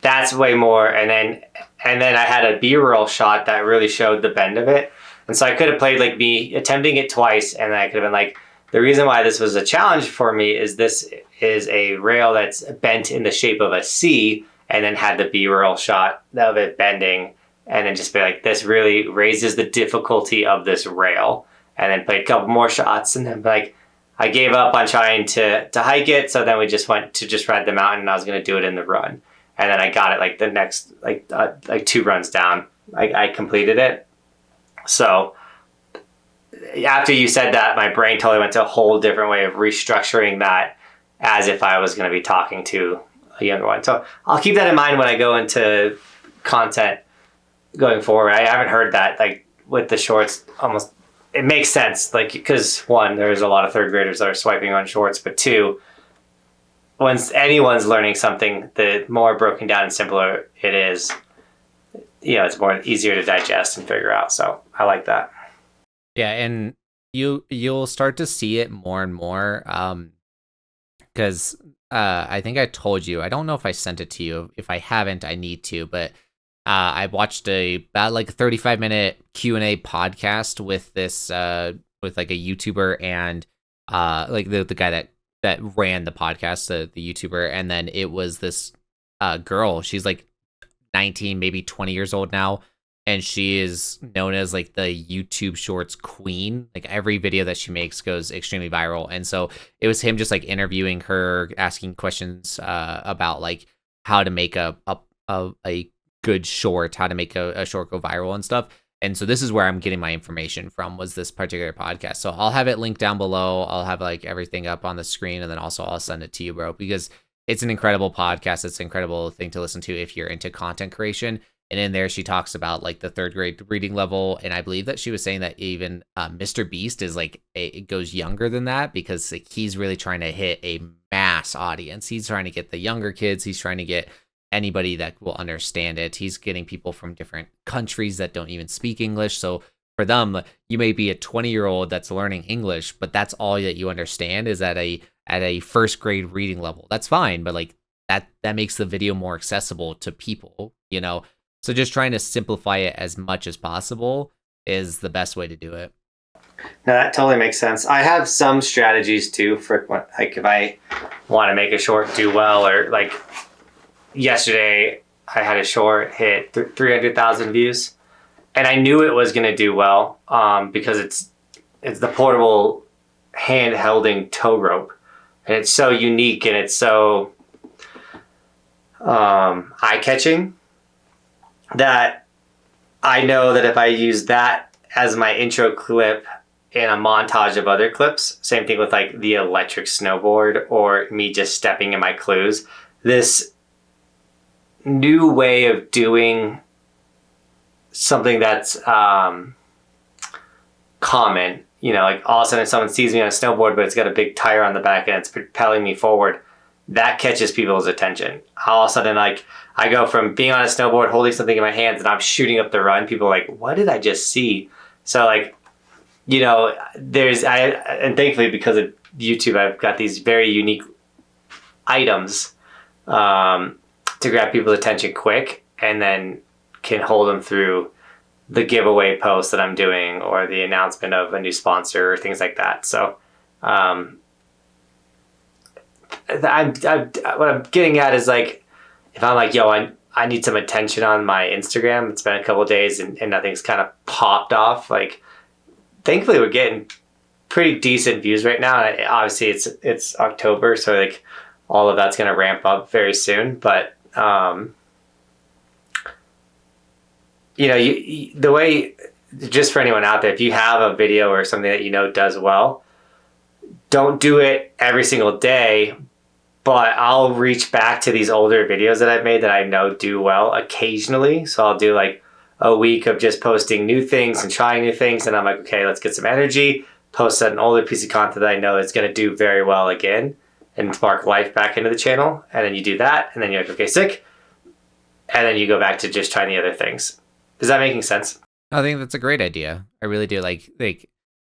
That's way more. And then I had a B-roll shot that really showed the bend of it. And so I could have played like me attempting it twice, and I could have been like, the reason why this was a challenge for me is this is a rail that's bent in the shape of a C, and then had the B-roll shot of it bending, and then just be like, this really raises the difficulty of this rail. And then played a couple more shots, and then like, I gave up on trying to hike it, so then we just went to just ride the mountain, and I was going to do it in the run. And then I got it like the next, like 2 runs down, I completed it. So after you said that, my brain totally went to a whole different way of restructuring that as if I was going to be talking to a younger one. So I'll keep that in mind when I go into content going forward. I haven't heard that, like with the shorts, almost. It makes sense, like, because one, there's a lot of third graders that are swiping on shorts, but two, once anyone's learning something, the more broken down and simpler it is, you know, it's more easier to digest and figure out. So I like that. Yeah, and you'll start to see it more and more, because I think I told you, I don't know if I sent it to you. If I haven't, I need to, but I watched about like a 35-minute Q&A podcast with this with like a YouTuber and like the guy that ran the podcast, the YouTuber, and then it was this girl. She's like 19, maybe 20 years old now. and she is known as like the YouTube Shorts queen. Like every video that she makes goes extremely viral, and so it was him just like interviewing her, asking questions about like how to make a good short, how to make a short go viral and stuff. And so this is where I'm getting my information from, was this particular podcast. So I'll have it linked down below. I'll have like everything up on the screen, and then also I'll send it to you, bro, because it's an incredible podcast. It's an incredible thing to listen to if you're into content creation. And in there, she talks about like the third grade reading level. And I believe that she was saying that even Mr. Beast is like, it goes younger than that, because like, he's really trying to hit a mass audience. He's trying to get the younger kids. He's trying to get anybody that will understand it. He's getting people from different countries that don't even speak English. So for them, you may be a 20-year-old that's learning English, but that's all that you understand is at a first grade reading level. That's fine, but like that makes the video more accessible to people, you know? So just trying to simplify it as much as possible is the best way to do it. No, that totally makes sense. I have some strategies too for like if I want to make a short do well, or like yesterday I had a short hit 300,000 views, and I knew it was going to do well because it's the portable hand-holding tow rope, and it's so unique and it's so eye-catching that I know that if I use that as my intro clip in a montage of other clips, same thing with like the electric snowboard or me just stepping in my clues, this new way of doing something that's common, you know, like all of a sudden someone sees me on a snowboard, but it's got a big tire on the back and it's propelling me forward. That catches people's attention. All of a sudden, like, I go from being on a snowboard, holding something in my hands, and I'm shooting up the run. People are like, what did I just see? So, like, you know, and thankfully because of YouTube, I've got these very unique items to grab people's attention quick, and then can hold them through the giveaway post that I'm doing or the announcement of a new sponsor or things like that. So, what I'm getting at is like, if I'm like, yo, I need some attention on my Instagram. It's been a couple of days and nothing's kind of popped off. Like, thankfully we're getting pretty decent views right now. And obviously it's October, so like all of that's going to ramp up very soon. But you know, the way, just for anyone out there, if you have a video or something that you know does well, don't do it every single day. But I'll reach back to these older videos that I've made that I know do well occasionally. So I'll do like a week of just posting new things and trying new things. And I'm like, okay, let's get some energy. Post an older piece of content that I know is going to do very well again and spark life back into the channel. And then you do that. And then you're like, okay, sick. And then you go back to just trying the other things. Is that making sense? I think that's a great idea. I really do. Like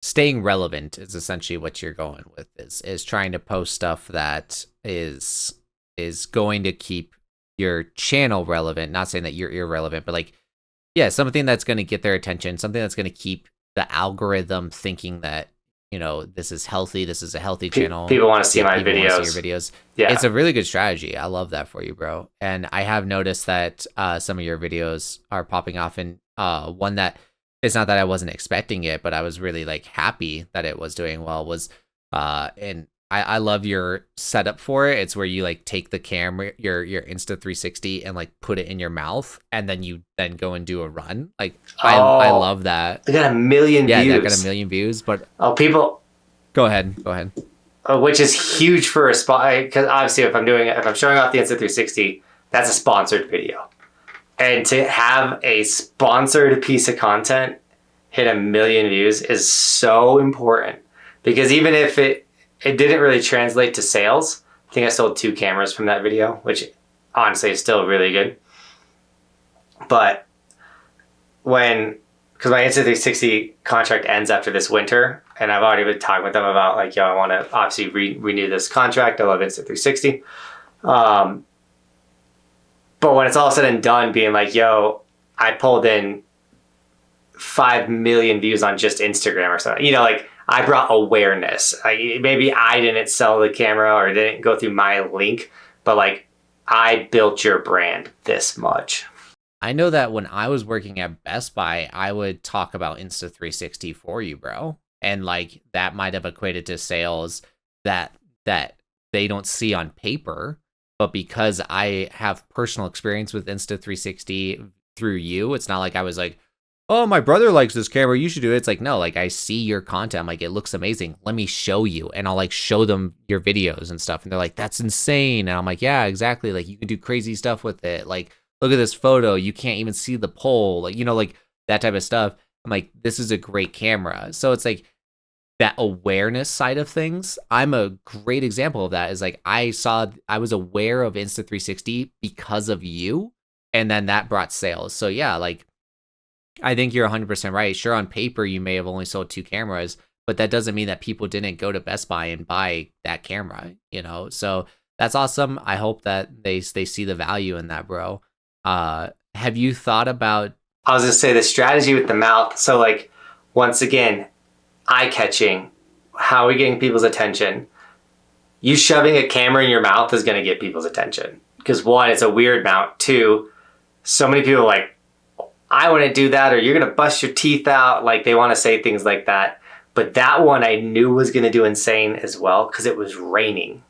staying relevant is essentially what you're going with, is trying to post stuff that is going to keep your channel relevant. Not saying that you're irrelevant, but like, yeah, something that's going to get their attention, something that's going to keep the algorithm thinking that, you know, this is healthy, this is a healthy channel. People want to see my videos. Want to see your videos. Yeah. It's a really good strategy. I love that for you, bro. And I have noticed that some of your videos are popping off, and one that, it's not that I wasn't expecting it, but I was really like happy that it was doing well, was and I love your setup for it. It's where you like take the camera, your Insta360, and like put it in your mouth, and then you go and do a run. Like I love that. They got 1 million views. Yeah, they got 1 million views. But people, go ahead. Which is huge for a spot, because obviously if I'm showing off the Insta360, that's a sponsored video. And to have a sponsored piece of content hit 1 million views is so important, because even if it didn't really translate to sales, I think I sold 2 cameras from that video, which honestly is still really good. But because my Insta360 contract ends after this winter, and I've already been talking with them about like, yo, I want to obviously renew this contract. I love Insta360. But when it's all said and done, being like, yo, I pulled in 5 million views on just Instagram or something, you know, like I brought awareness. Maybe I didn't sell the camera or didn't go through my link, but like I built your brand this much. I know that when I was working at Best Buy, I would talk about Insta360 for you, bro. And like that might have equated to sales that they don't see on paper, but because I have personal experience with Insta360 through you, it's not like I was like, "Oh, my brother likes this camera, you should do it." It's like, no, like I see your content, I'm like, it looks amazing. Let me show you. And I'll like show them your videos and stuff. And they're like, "That's insane." And I'm like, "Yeah, exactly. Like you can do crazy stuff with it. Like look at this photo. You can't even see the pole." Like, like that type of stuff. I'm like, this is a great camera. So it's like that awareness side of things. I'm a great example of that. Is like I was aware of Insta360 because of you. And then that brought sales. So yeah, like I think you're 100% right. Sure, on paper, you may have only sold 2 cameras, but that doesn't mean that people didn't go to Best Buy and buy that camera. So that's awesome. I hope that they see the value in that, bro. Have you thought about? I was gonna say the strategy with the mouth. So like, once again, eye catching. How are we getting people's attention? You shoving a camera in your mouth is gonna get people's attention because one, it's a weird mount. Two, so many people are like, I wouldn't do that, or you're gonna bust your teeth out. Like they want to say things like that. But that one I knew was gonna do insane as well because it was raining.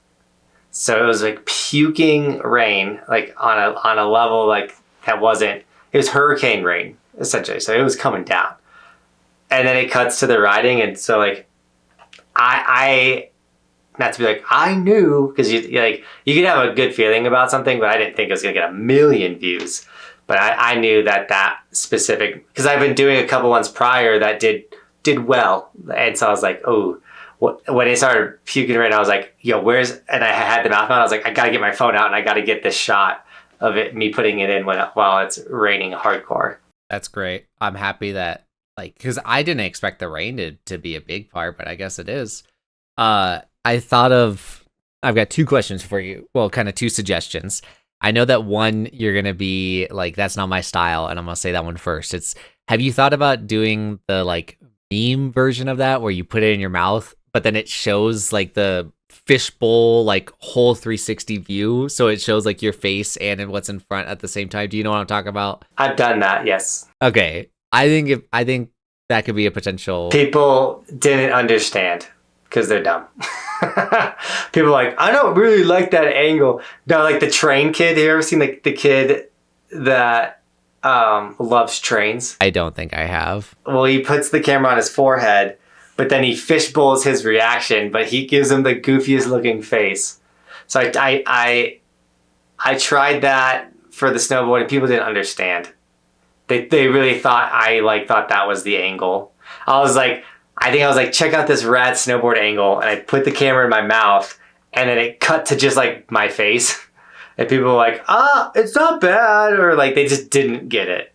So it was like puking rain, like on a level like that wasn't. It was hurricane rain essentially. So it was coming down, and then it cuts to the riding, and so like I not to be like I knew because you could have a good feeling about something, but I didn't think it was gonna get a million views. But I knew that specific because I've been doing a couple ones prior that did well, and so I was like, oh. When it started puking rain, I was like, yo, and I had the mouth mount. I was like, I got to get my phone out and I got to get this shot of it, me putting it in while it's raining hardcore. That's great. I'm happy that, like, because I didn't expect the rain to be a big part, but I guess it is. I've got 2 questions for you. Well, kind of 2 suggestions. I know that one, you're going to be like, that's not my style. And I'm going to say that one first. Have you thought about doing the like meme version of that where you put it in your mouth, but then it shows like the fishbowl, like whole 360 view. So it shows like your face and what's in front at the same time. Do you know what I'm talking about? I've done that. Yes. Okay. I think that could be a potential. People didn't understand because they're dumb. People are like, I don't really like that angle. No, like the train kid. Have you ever seen the kid that loves trains? I don't think I have. Well, he puts the camera on his forehead, but then he fishbowls his reaction, but he gives him the goofiest looking face. So I tried that for the snowboard and people didn't understand. They really thought thought that was the angle. I think I was like, check out this rad snowboard angle, and I put the camera in my mouth and then it cut to just like my face. And people were like, it's not bad, or like they just didn't get it.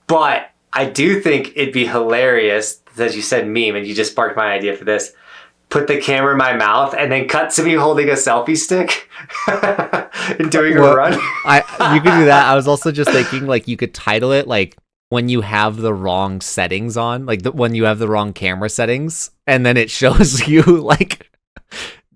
But I do think it'd be hilarious, as you said meme, and you just sparked my idea for this. Put the camera in my mouth and then cut to me holding a selfie stick and doing a run. You could do that. I was also just thinking like you could title it like when you have the wrong settings on, like when you have the wrong camera settings, and then it shows you like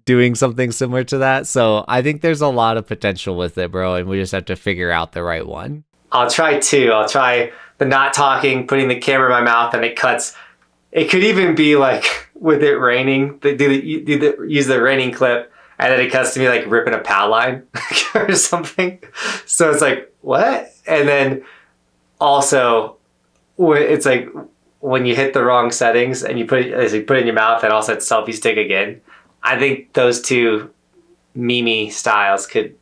doing something similar to that. So I think there's a lot of potential with it, bro, and we just have to figure out the right one. I'll try 2. I'll try the not talking, putting the camera in my mouth, and it cuts. It could even be like with it raining, use the raining clip, and then it cuts to me like ripping a PAL line or something. So it's like, what? And then also, it's like when you hit the wrong settings and you put it in your mouth and also it's selfie stick again. I think those 2 meme styles could.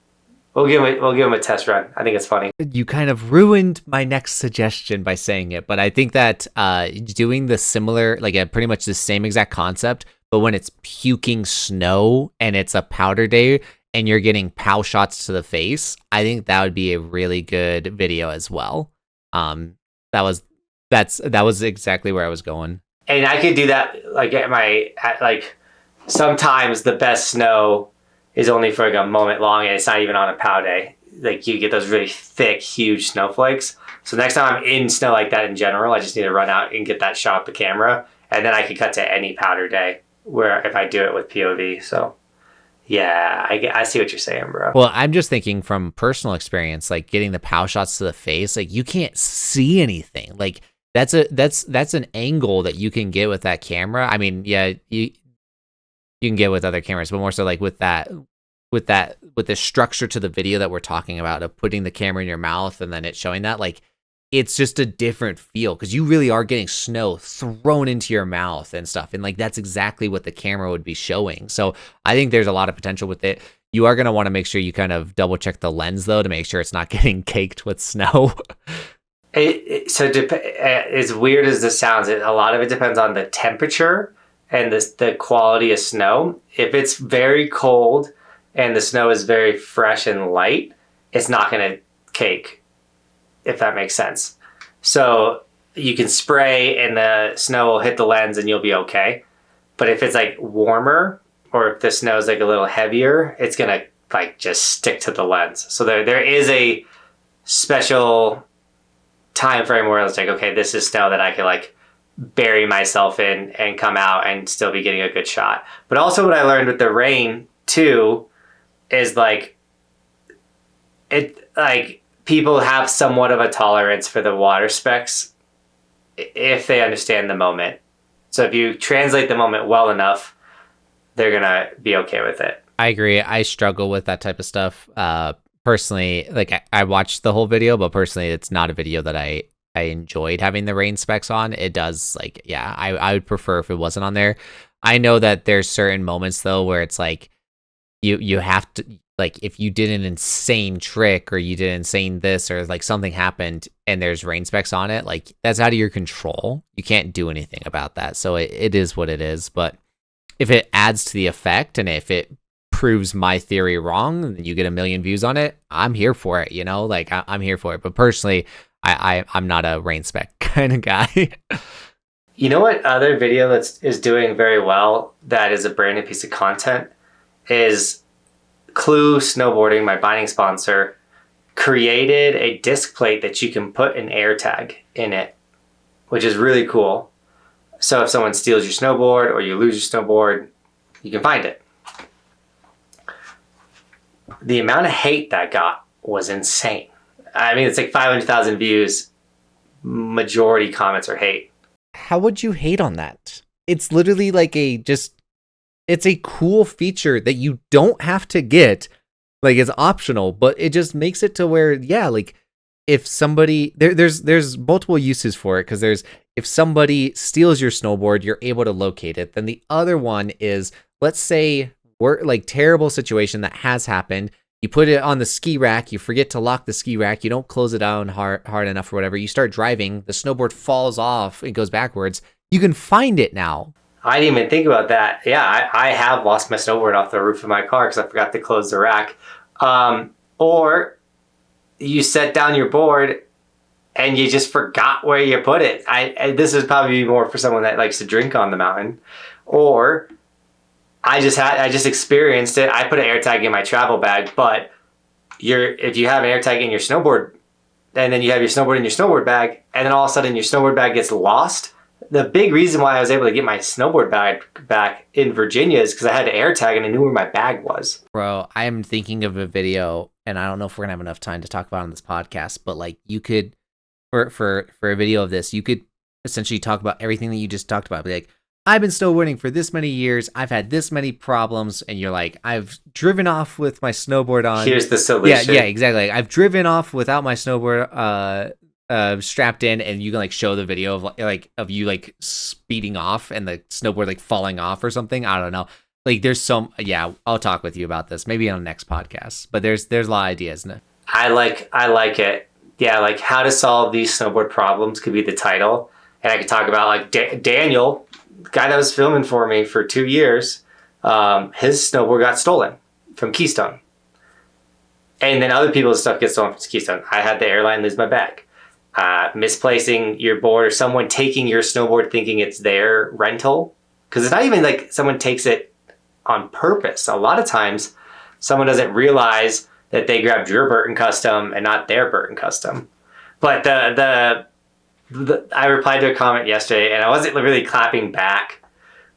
We'll give him a test run. I think it's funny. You kind of ruined my next suggestion by saying it, but I think that doing the similar, like pretty much the same exact concept, but when it's puking snow and it's a powder day and you're getting POW shots to the face, I think that would be a really good video as well. That was exactly where I was going. And I could do that like sometimes the best snow is only for like a moment long and it's not even on a POW day. Like you get those really thick, huge snowflakes. So next time I'm in snow like that in general, I just need to run out and get that shot with the camera. And then I can cut to any powder day where if I do it with POV. So Yeah, I see what you're saying, bro. Well, I'm just thinking from personal experience, like getting the POW shots to the face, like you can't see anything. Like that's an angle that you can get with that camera. I mean, yeah, you can get with other cameras, but more so like with the structure to the video that we're talking about of putting the camera in your mouth and then it showing that, like it's just a different feel because you really are getting snow thrown into your mouth and stuff. And like that's exactly what the camera would be showing. So I think there's a lot of potential with it. You are going to want to make sure you kind of double check the lens though to make sure it's not getting caked with snow. As weird as this sounds, a lot of it depends on the temperature and the quality of snow. If it's very cold and the snow is very fresh and light, it's not going to cake, if that makes sense. So you can spray and the snow will hit the lens and you'll be okay. But if it's like warmer or if the snow is like a little heavier, it's going to like just stick to the lens. So there is a special time frame where it's like, okay, this is snow that I can like bury myself in and come out and still be getting a good shot. But also what I learned with the rain too is like people have somewhat of a tolerance for the water specks if they understand the moment. So if you translate the moment well enough, they're gonna be okay with it. I agree. I struggle with that type of stuff. Personally, like I watched the whole video, but personally it's not a video that I enjoyed having the rain specs on. It does like, yeah, I would prefer if it wasn't on there. I know that there's certain moments though where it's like you have to, like if you did an insane trick or you did insane this or like something happened and there's rain specs on it, like that's out of your control. You can't do anything about that. So it is what it is. But if it adds to the effect and if it proves my theory wrong and you get a million views on it, I'm here for it, you know, like I'm here for it. But personally, I'm not a rain spec kind of guy. You know what other video is doing very well that is a brand new piece of content is Clue Snowboarding, my binding sponsor, created a disc plate that you can put an air tag in it, which is really cool. So if someone steals your snowboard or you lose your snowboard, you can find it. The amount of hate that got was insane. I mean, it's like 500,000 views. Majority comments are hate. How would you hate on that? It's literally like it's a cool feature that you don't have to get. Like it's optional, but it just makes it to where, yeah, like if somebody there's multiple uses for it because there's if somebody steals your snowboard, you're able to locate it. Then the other one is, let's say we're like terrible situation that has happened. You put it on the ski rack, you forget to lock the ski rack, you don't close it down hard enough or whatever. You start driving, the snowboard falls off, it goes backwards. You can find it now. I didn't even think about that. Yeah, I have lost my snowboard off the roof of my car because I forgot to close the rack. Or you set down your board and you just forgot where you put it. This is probably more for someone that likes to drink on the mountain. Or I just experienced it. I put an air tag in my travel bag, but if you have an air tag in your snowboard, and then you have your snowboard in your snowboard bag, and then all of a sudden your snowboard bag gets lost. The big reason why I was able to get my snowboard bag back in Virginia is because I had an air tag and I knew where my bag was. Bro, I'm thinking of a video, and I don't know if we're gonna have enough time to talk about it on this podcast, but like you could, for a video of this, you could essentially talk about everything that you just talked about. Be like, I've been snowboarding for this many years. I've had this many problems. And you're like, I've driven off with my snowboard on. Here's the solution. Yeah, exactly. I've driven off without my snowboard strapped in, and you can like show the video of you like speeding off and the snowboard like falling off or something. I don't know. Like there's I'll talk with you about this maybe on the next podcast. But there's a lot of ideas, isn't it? I like it. Yeah, like how to solve these snowboard problems could be the title. And I could talk about like Daniel, the guy that was filming for me for 2 years, his snowboard got stolen from Keystone. And then other people's stuff gets stolen from Keystone. I had the airline lose my bag. Misplacing your board or someone taking your snowboard thinking it's their rental. Because it's not even like someone takes it on purpose. A lot of times, someone doesn't realize that they grabbed your Burton Custom and not their Burton Custom. But I replied to a comment yesterday, and I wasn't really clapping back,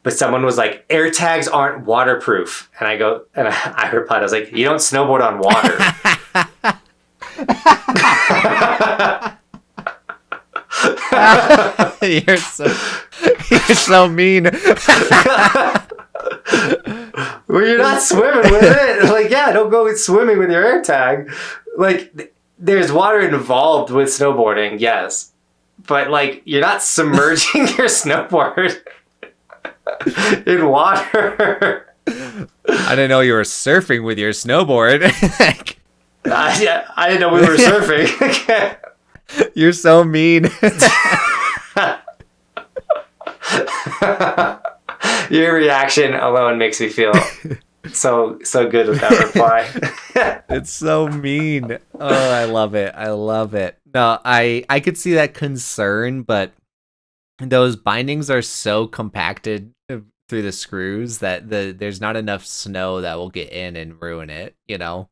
but someone was like, air tags aren't waterproof. And I replied, I was like, you don't snowboard on water. You're so mean. Well, you're not swimming with it. Like, yeah, don't go swimming with your air tag. Like, there's water involved with snowboarding, yes. But, like, you're not submerging your snowboard in water. I didn't know you were surfing with your snowboard. I didn't know we were surfing. You're so mean. Your reaction alone makes me feel so good with that reply. It's so mean. Oh, I love it. I love it. No, I could see that concern, but those bindings are so compacted through the screws that there's not enough snow that will get in and ruin it, you know?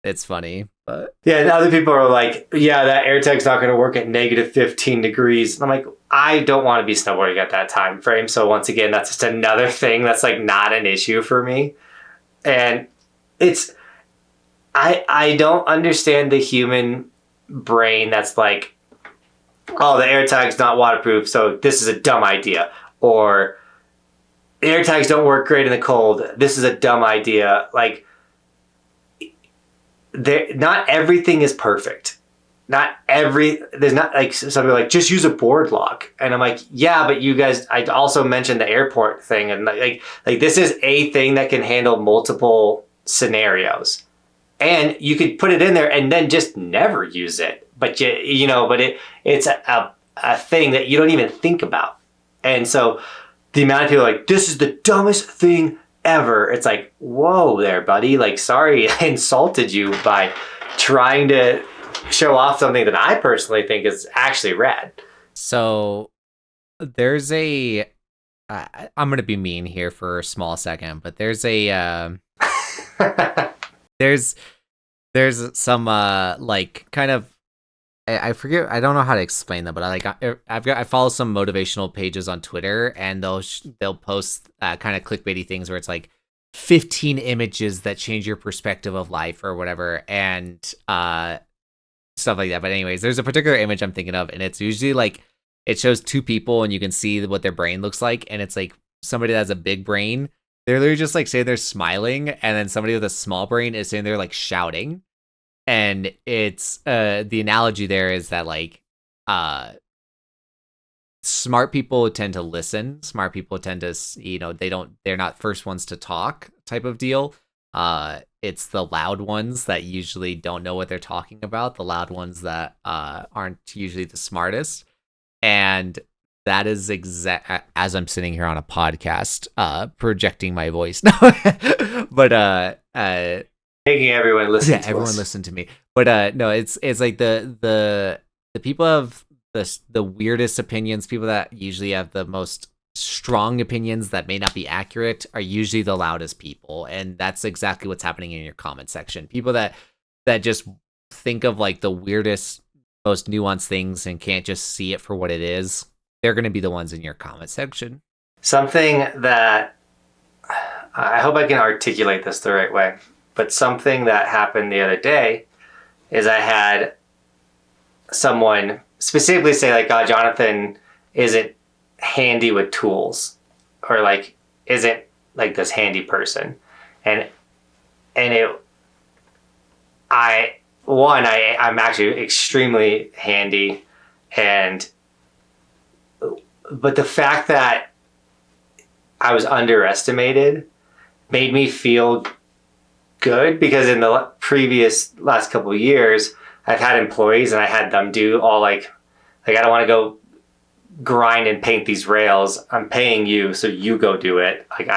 It's funny, but yeah, and other people are like, yeah, that air tag's not going to work at negative 15 degrees. And I'm like, I don't want to be snowboarding at that time frame. So once again, that's just another thing that's like not an issue for me. And I don't understand the human brain that's like, oh, the air tag's not waterproof, so this is a dumb idea. Or air tags don't work great in the cold. This is a dumb idea. Like, not everything is perfect. There's not like some people are like, just use a board lock. And I'm like, yeah, but you guys, I also mentioned the airport thing. And like this is a thing that can handle multiple scenarios. And you could put it in there and then just never use it. But it's a thing that you don't even think about. And so the amount of people are like, this is the dumbest thing ever. It's like, whoa there, buddy. Like, sorry, I insulted you by trying to show off something that I personally think is actually rad. So there's I'm going to be mean here for a small second, but there's there's some like kind of I forget, I don't know how to explain them, but I follow some motivational pages on Twitter, and they'll post kind of clickbaity things where it's like 15 images that change your perspective of life or whatever, and stuff like that. But anyways, there's a particular image I'm thinking of, and it's usually like it shows two people and you can see what their brain looks like, and it's like somebody that has a big brain, they're literally just like say they're smiling, and then somebody with a small brain is sitting there like shouting. And it's the analogy there is that like smart people tend to listen. Smart people tend to, they're not first ones to talk type of deal. It's the loud ones that usually don't know what they're talking about. The loud ones that aren't usually the smartest. And that is as I'm sitting here on a podcast, projecting my voice. But making everyone listen. Yeah, everyone listen to me. But no, it's like the people have the weirdest opinions. People that usually have the most strong opinions that may not be accurate are usually the loudest people, and that's exactly what's happening in your comment section. People that just think of like the weirdest, most nuanced things and can't just see it for what it is. They're going to be the ones in your comment section. Something that I hope I can articulate this the right way. But something that happened the other day is I had someone specifically say like, "God, Johnathan isn't handy with tools, or like isn't like this handy person," I'm actually extremely handy, but the fact that I was underestimated made me feel good, because in the last couple of years, I've had employees and I had them do all like I don't want to go grind and paint these rails. I'm paying you, so you go do it. Like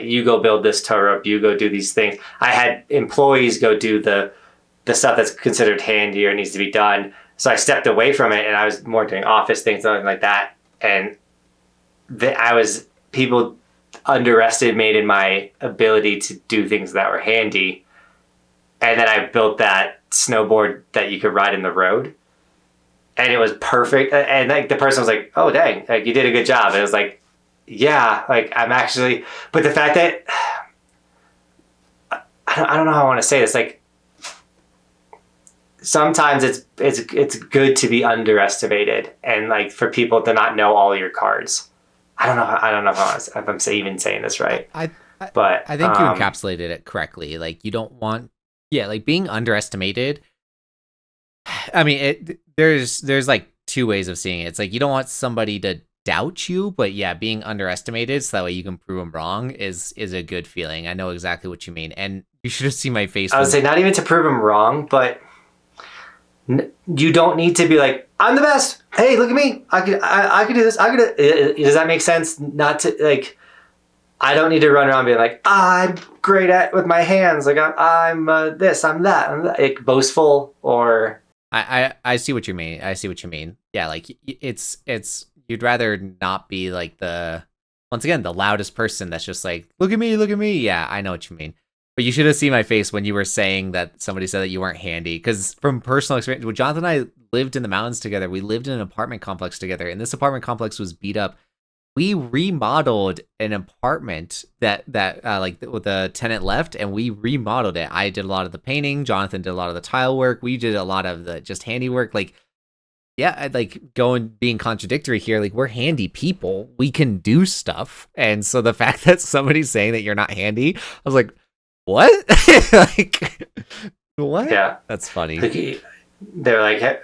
you go build this tow rope, you go do these things. I had employees go do the stuff that's considered handy or needs to be done. So I stepped away from it and I was more doing office things, something like that. And people underestimated my ability to do things that were handy. And then I built that snowboard that you could ride in the road, and it was perfect. And like the person was like, "Oh dang, like you did a good job." And it was like, yeah, like I'm actually, but the fact that I don't know how I want to say this. Like sometimes it's good to be underestimated and like for people to not know all your cards. I don't know if I'm even saying this right, but I think you encapsulated it correctly. Like you don't want, yeah, like being underestimated. I mean, there's like two ways of seeing it. It's like you don't want somebody to doubt you, but yeah, being underestimated so that way you can prove them wrong is a good feeling. I know exactly what you mean, and you should have seen my face. I would say not even to prove them wrong, but you don't need to be like, I'm the best. Hey, look at me. I could do this. Does that make sense? Not to like, I don't need to run around being like, I'm great at with my hands. Like I'm this, I'm that, like boastful or. I see what you mean. I see what you mean. Yeah, like it's you'd rather not be like the once again the loudest person that's just like, look at me, look at me. Yeah, I know what you mean. But you should have seen my face when you were saying that somebody said that you weren't handy. Because from personal experience, when Johnathan and I lived in the mountains together, we lived in an apartment complex together, and this apartment complex was beat up. We remodeled an apartment that like with the tenant left, and we remodeled it. I did a lot of the painting. Johnathan did a lot of the tile work. We did a lot of the just handiwork. Like, yeah, I'd like being contradictory here. Like, we're handy people. We can do stuff. And so the fact that somebody's saying that you're not handy, I was like, what? Like, what? Yeah, that's funny. They're like, hey,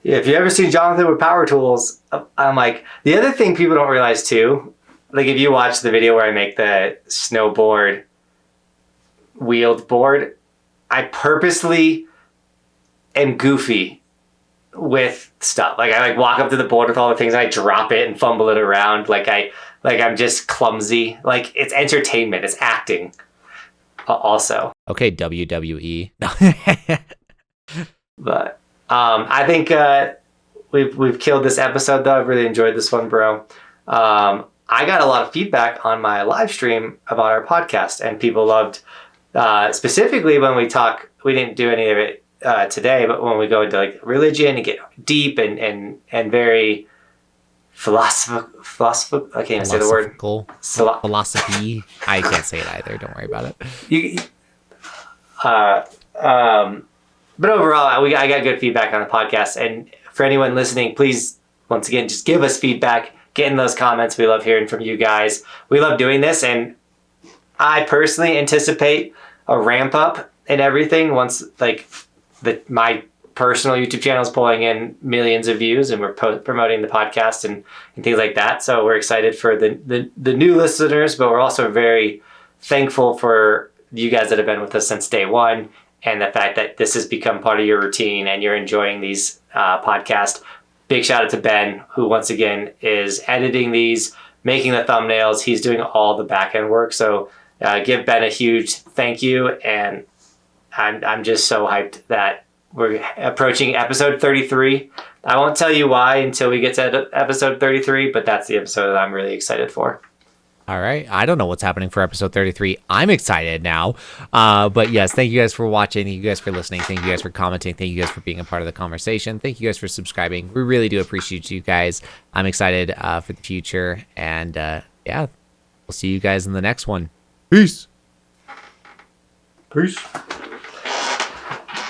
if you ever seen Johnathan with power tools, I'm like, the other thing people don't realize too, like if you watch the video where I make the snowboard wheeled board, I purposely am goofy with stuff. Like I like walk up to the board with all the things and I drop it and fumble it around. Like I'm just clumsy. Like it's entertainment. It's acting. Also. Okay, WWE. But I think we've killed this episode though. I've really enjoyed this one, bro. I got a lot of feedback on my live stream about our podcast, and people loved specifically when we talk. We didn't do any of it today, but when we go into like religion and get deep and very philosophical. I can't even say the word. Philosophy. I can't say it either. Don't worry about it. But overall, I got good feedback on the podcast. And for anyone listening, please, once again, just give us feedback. Get in those comments. We love hearing from you guys. We love doing this. And I personally anticipate a ramp up in everything once like my personal YouTube channel is pulling in millions of views and we're promoting the podcast and things like that. So we're excited for the new listeners, but we're also very thankful for you guys that have been with us since day one. And the fact that this has become part of your routine and you're enjoying these podcasts. Big shout out to Ben, who once again is editing these, making the thumbnails. He's doing all the back end work. So give Ben a huge thank you. And I'm just so hyped that we're approaching episode 33. I won't tell you why until we get to episode 33, but that's the episode that I'm really excited for. All right. I don't know what's happening for episode 33. I'm excited now. But yes, thank you guys for watching. Thank you guys for listening. Thank you guys for commenting. Thank you guys for being a part of the conversation. Thank you guys for subscribing. We really do appreciate you guys. I'm excited for the future. And yeah, we'll see you guys in the next one. Peace. Peace.